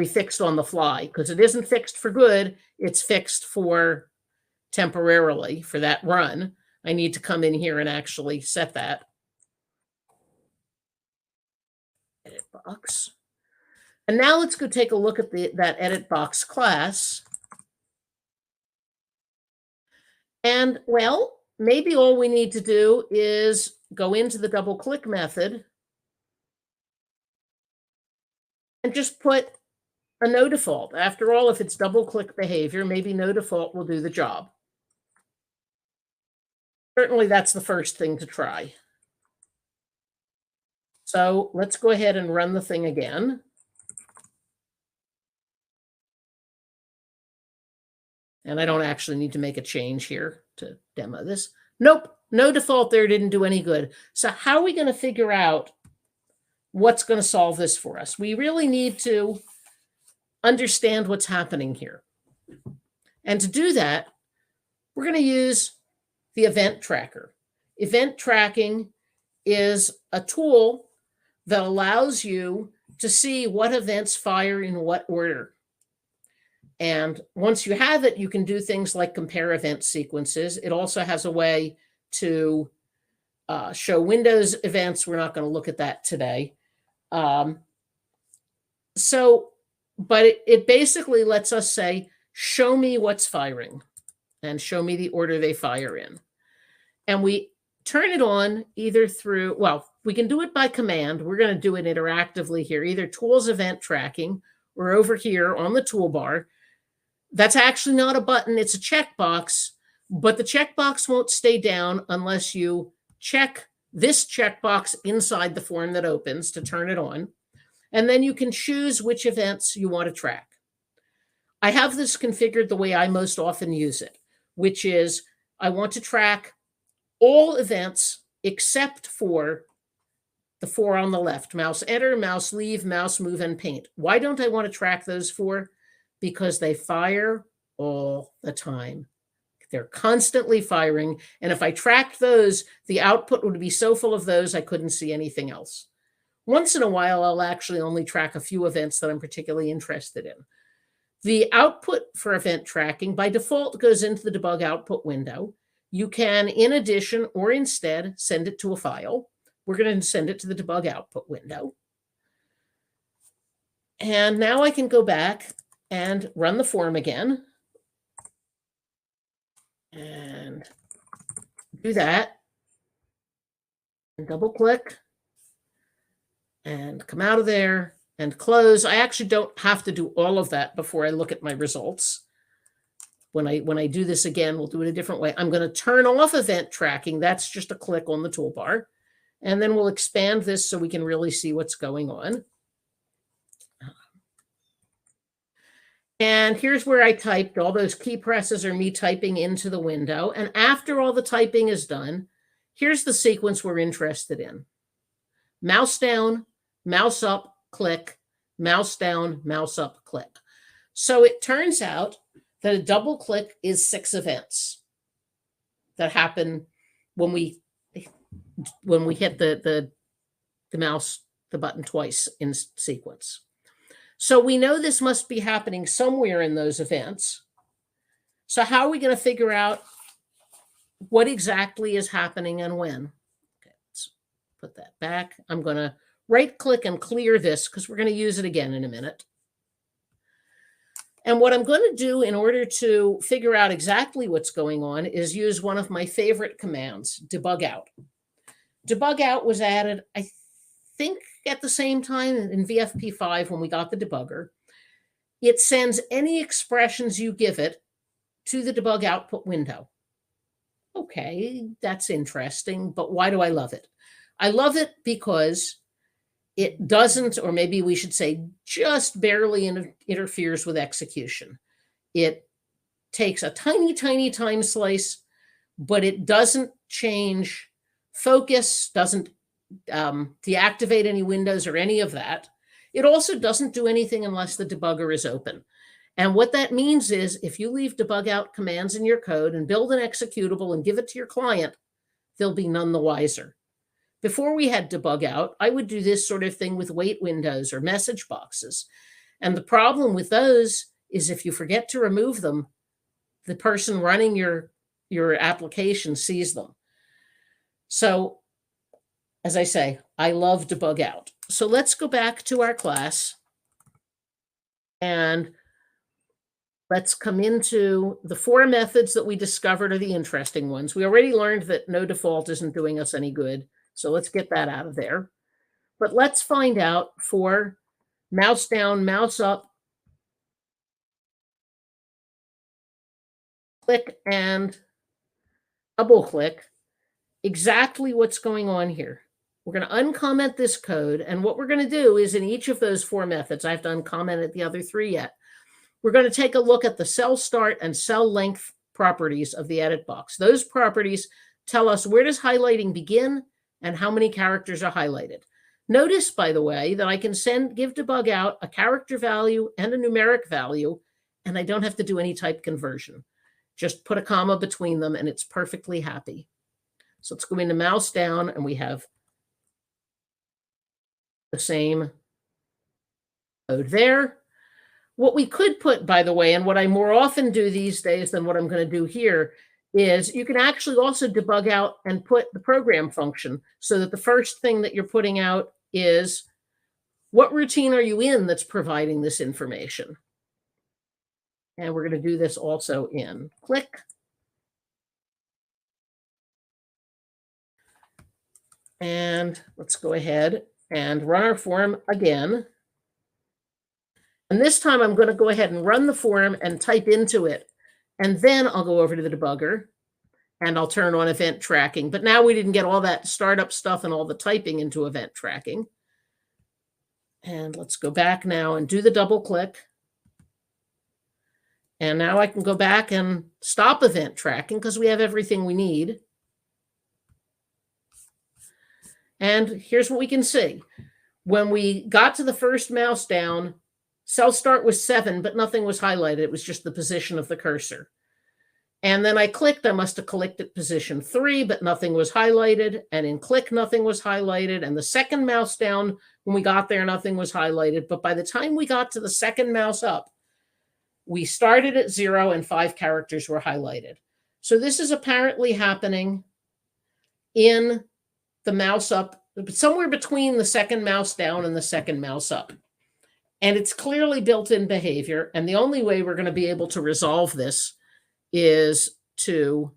[SPEAKER 1] fixed on the fly, because it isn't fixed for good. It's fixed for temporarily for that run. I need to come in here and actually set that. Edit box. And now let's go take a look at that edit box class. And, well, maybe all we need to do is go into the double click method and just put a no default. After all, if it's double click behavior, maybe no default will do the job. Certainly that's the first thing to try. So let's go ahead and run the thing again. And I don't actually need to make a change here to demo this. Nope, no default there, didn't do any good. So how are we going to figure out what's going to solve this for us? We really need to understand what's happening here. And to do that, we're going to use the event tracker. Event tracking is a tool that allows you to see what events fire in what order. And once you have it, you can do things like compare event sequences. It also has a way to show Windows events. We're not going to look at that today. But it basically lets us say, show me what's firing and show me the order they fire in. And we turn it on either through, well, we can do it by command. We're going to do it interactively here, either tools event tracking or over here on the toolbar. That's actually not a button, it's a checkbox, but the checkbox won't stay down unless you check this checkbox inside the form that opens to turn it on. And then you can choose which events you want to track. I have this configured the way I most often use it, which is I want to track all events except for the 4 on the left: mouse enter, mouse leave, mouse move, and paint. Why don't I want to track those 4? Because they fire all the time. They're constantly firing. And if I tracked those, the output would be so full of those, I couldn't see anything else. Once in a while, I'll actually only track a few events that I'm particularly interested in. The output for event tracking by default goes into the debug output window. You can, in addition or instead, send it to a file. We're going to send it to the debug output window. And now I can go back and run the form again. And do that. And double click. And come out of there and close. I actually don't have to do all of that before I look at my results. When I do this again, we'll do it a different way. I'm going to turn off event tracking. That's just a click on the toolbar. And then we'll expand this so we can really see what's going on. And here's where I typed. All those key presses are me typing into the window. And after all the typing is done, here's the sequence we're interested in. Mouse down, mouse up, click, mouse down, mouse up, click. So it turns out that a double click is 6 events that happen when we hit the mouse, the button twice in sequence. So we know this must be happening somewhere in those events. So how are we going to figure out what exactly is happening and when? Okay, let's put that back. I'm going to right click and clear this because we're going to use it again in a minute. And what I'm going to do in order to figure out exactly what's going on is use one of my favorite commands, debug out. Debug out was added, I think, at the same time in VFP5 when we got the debugger. It sends any expressions you give it to the debug output window. Okay, that's interesting, but why do I love it? I love it because it doesn't, or maybe we should say just barely interferes with execution. It takes a tiny, tiny time slice, but it doesn't change focus, doesn't deactivate any windows or any of that. It also doesn't do anything unless the debugger is open. And what that means is if you leave debug out commands in your code and build an executable and give it to your client, they'll be none the wiser. Before we had debug out, I would do this sort of thing with wait windows or message boxes. And the problem with those is if you forget to remove them, the person running your application sees them. So, as I say, I love debug out. So let's go back to our class and let's come into the 4 methods that we discovered are the interesting ones. We already learned that no default isn't doing us any good. So let's get that out of there. But let's find out for mouse down, mouse up, click and double click, exactly what's going on here. We're going to uncomment this code. And what we're going to do is in each of those 4 methods, I have to uncomment the other 3 yet. We're going to take a look at the cell start and cell length properties of the edit box. Those properties tell us where does highlighting begin and how many characters are highlighted. Notice, by the way, that I can give debug out a character value and a numeric value, and I don't have to do any type conversion. Just put a comma between them, and it's perfectly happy. So let's go into mouse down, and we have the same code there. What we could put, by the way, and what I more often do these days than what I'm going to do here, is you can actually also debug out and put the program function so that the first thing that you're putting out is What routine are you in that's providing this information? And we're going to do this also in click. And let's go ahead and run our form again. And this time I'm going to go ahead and run the form and type into it. And then I'll go over to the debugger and I'll turn on event tracking. But now we didn't get all that startup stuff and all the typing into event tracking. And let's go back now and do the double click. And now I can go back and stop event tracking because we have everything we need. And here's what we can see. When we got to the first mouse down, cell start was 7, but nothing was highlighted. It was just the position of the cursor. And then I clicked. I must have clicked at position 3, but nothing was highlighted. And in click, nothing was highlighted. And the second mouse down, when we got there, nothing was highlighted. But by the time we got to the second mouse up, we started at 0 and 5 characters were highlighted. So this is apparently happening in the mouse up, somewhere between the second mouse down and the second mouse up. And it's clearly built-in behavior. And the only way we're going to be able to resolve this is to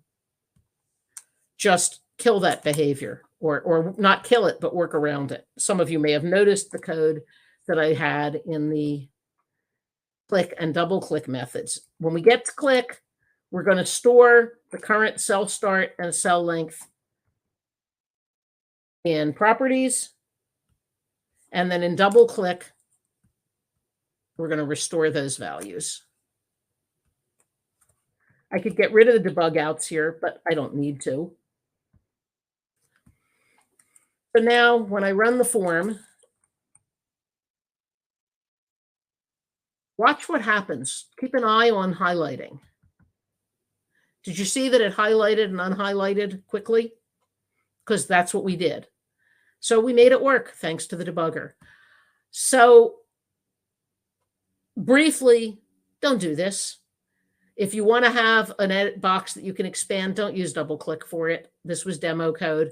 [SPEAKER 1] just kill that behavior, or not kill it, but work around it. Some of you may have noticed the code that I had in the click and double click methods. When we get to click, we're going to store the current cell start and cell length in properties. And then in double click, we're going to restore those values. I could get rid of the debug outs here, but I don't need to. So now when I run the form, watch what happens. Keep an eye on highlighting. Did you see that it highlighted and unhighlighted quickly? Because that's what we did. So we made it work thanks to the debugger. So briefly, don't do this. If you want to have an edit box that you can expand, don't use double click for it. This was demo code.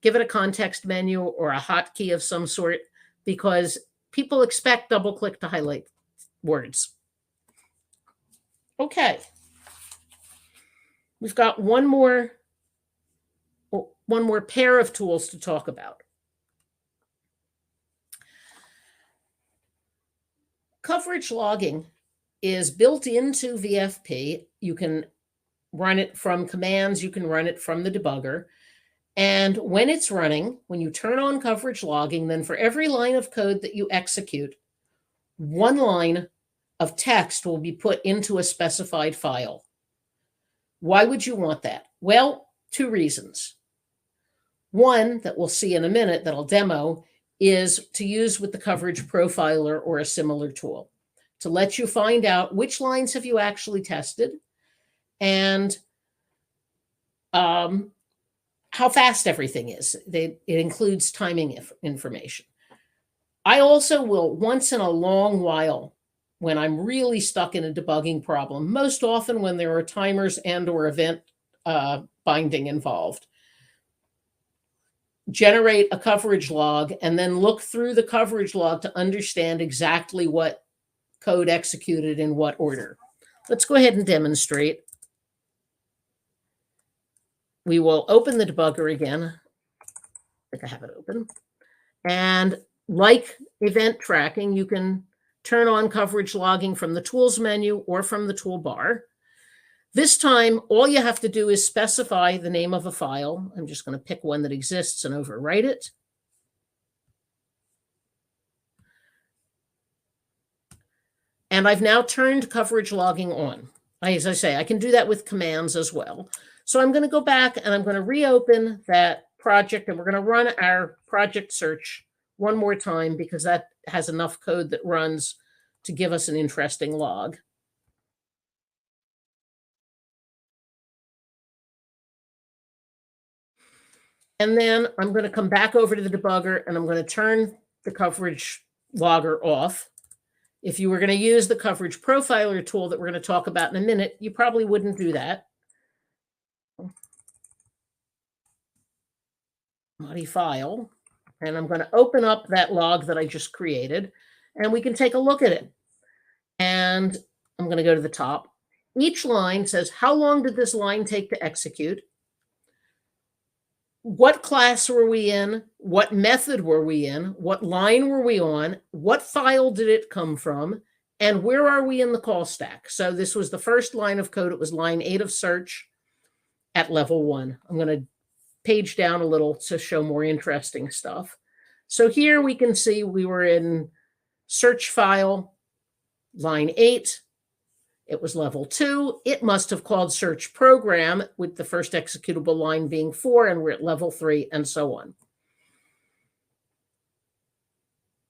[SPEAKER 1] Give it a context menu or a hotkey of some sort, because people expect double click to highlight words. Okay. We've got one more pair of tools to talk about. Coverage logging is built into VFP. You can run it from commands. You can run it from the debugger. And when it's running, when you turn on coverage logging, then for every line of code that you execute, one line of text will be put into a specified file. Why would you want that? Well, 2 reasons. One that we'll see in a minute that I'll demo is to use with the coverage profiler or a similar tool to let you find out which lines have you actually tested and how fast everything is. It includes timing information. I also will, once in a long while, when I'm really stuck in a debugging problem, most often when there are timers and or event binding involved, generate a coverage log and then look through the coverage log to understand exactly what code executed in what order. Let's go ahead and demonstrate. We will open the debugger again. I think I have it open. And like event tracking, you can turn on coverage logging from the tools menu or from the toolbar. This time, all you have to do is specify the name of a file. I'm just going to pick one that exists and overwrite it. And I've now turned coverage logging on. As I say, I can do that with commands as well. So I'm going to go back and I'm going to reopen that project, and we're going to run our project search one more time because that has enough code that runs to give us an interesting log. And then I'm going to come back over to the debugger and I'm going to turn the coverage logger off. If you were going to use the coverage profiler tool that we're going to talk about in a minute, you probably wouldn't do that. Modify file. And I'm going to open up that log that I just created, and we can take a look at it. And I'm going to go to the top. Each line says, how long did this line take to execute? What class were we in? What method were we in? What line were we on? What file did it come from? And where are we in the call stack? So this was the first line of code. It was line 8 of search at level 1. I'm going to page down a little to show more interesting stuff. So here we can see we were in search file, line 8. It was level 2. It must have called search program with the first executable line being 4, and we're at level 3, and so on.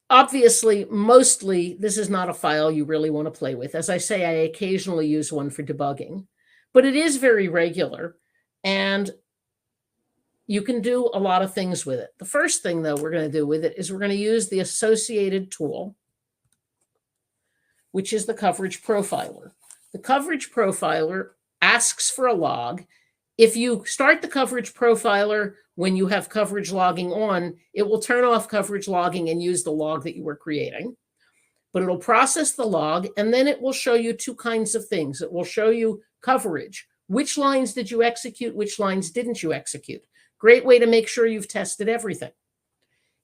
[SPEAKER 1] Obviously, mostly, this is not a file you really want to play with. As I say, I occasionally use one for debugging, but it is very regular, and you can do a lot of things with it. The first thing, though, we're going to do with it is we're going to use the associated tool, which is the coverage profiler. The coverage profiler asks for a log. If you start the coverage profiler when you have coverage logging on, it will turn off coverage logging and use the log that you were creating. But it'll process the log, and then it will show you two kinds of things. It will show you coverage. Which lines did you execute? Which lines didn't you execute? Great way to make sure you've tested everything.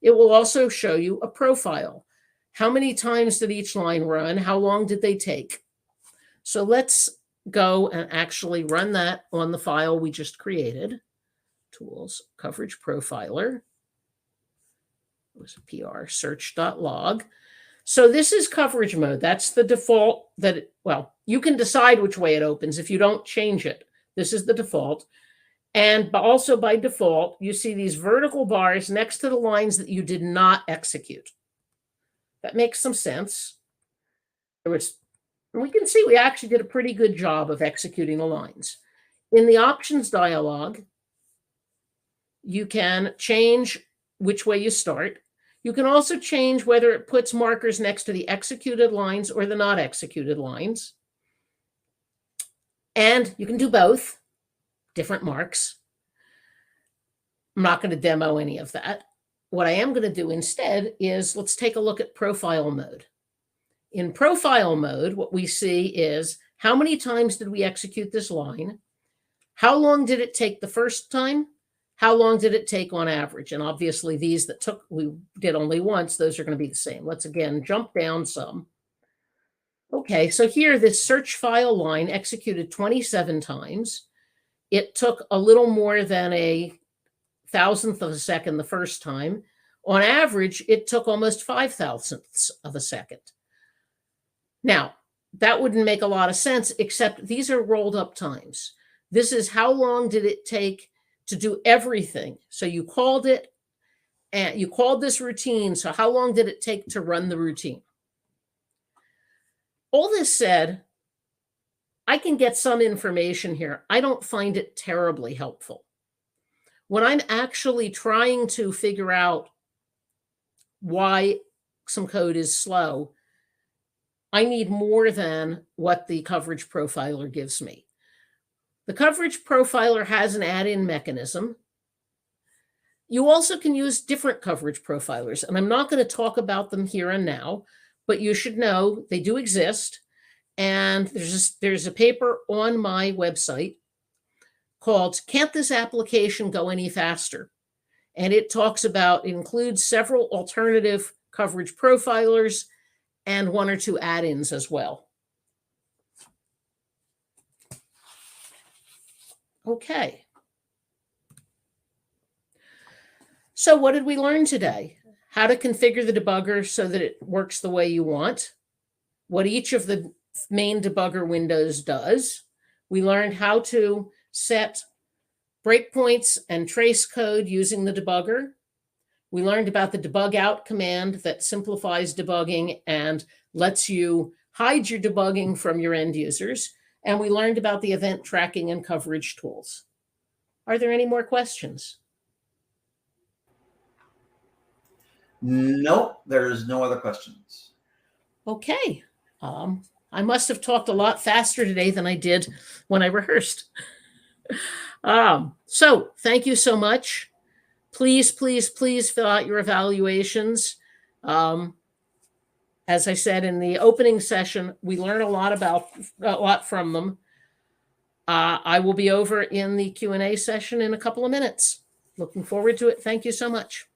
[SPEAKER 1] It will also show you a profile. How many times did each line run? How long did they take? So let's go and actually run that on the file we just created. Tools, coverage profiler. It was a PR, search.log. So this is coverage mode. That's the default that, well, you can decide which way it opens if you don't change it. This is the default. And also by default, you see these vertical bars next to the lines that you did not execute. That makes some sense. We can see we actually did a pretty good job of executing the lines. In the options dialog, you can change which way you start. You can also change whether it puts markers next to the executed lines or the not executed lines. And you can do both, different marks. I'm not going to demo any of that. What I am going to do instead is let's take a look at profile mode. In profile mode, what we see is how many times did we execute this line? How long did it take the first time? How long did it take on average? And obviously these that we did only once, those are going to be the same. Let's again jump down some. Okay, so here this search file line executed 27 times. It took a little more than a thousandth of a second the first time. On average, it took almost 5/1000ths of a second. Now, that wouldn't make a lot of sense, except these are rolled up times. This is how long did it take to do everything. So you called it, and you called this routine. So how long did it take to run the routine? All this said, I can get some information here. I don't find it terribly helpful. When I'm actually trying to figure out why some code is slow, I need more than what the coverage profiler gives me. The coverage profiler has an add-in mechanism. You also can use different coverage profilers, and I'm not going to talk about them here and now, but you should know they do exist. And there's a paper on my website called "Can't This Application Go Any Faster?" And it includes several alternative coverage profilers and one or two add-ins as well. Okay. So what did we learn today? How to configure the debugger so that it works the way you want. What each of the main debugger windows does. We learned how to set breakpoints and trace code using the debugger. We learned about the debug out command that simplifies debugging and lets you hide your debugging from your end users. And we learned about the event tracking and coverage tools. Are there any more questions?
[SPEAKER 2] Nope, there's no other questions.
[SPEAKER 1] Okay. I must have talked a lot faster today than I did when I rehearsed. So thank you so much. Please, please, please fill out your evaluations. As I said in the opening session, we learn a lot from them. I will be over in the Q&A session in a couple of minutes. Looking forward to it. Thank you so much.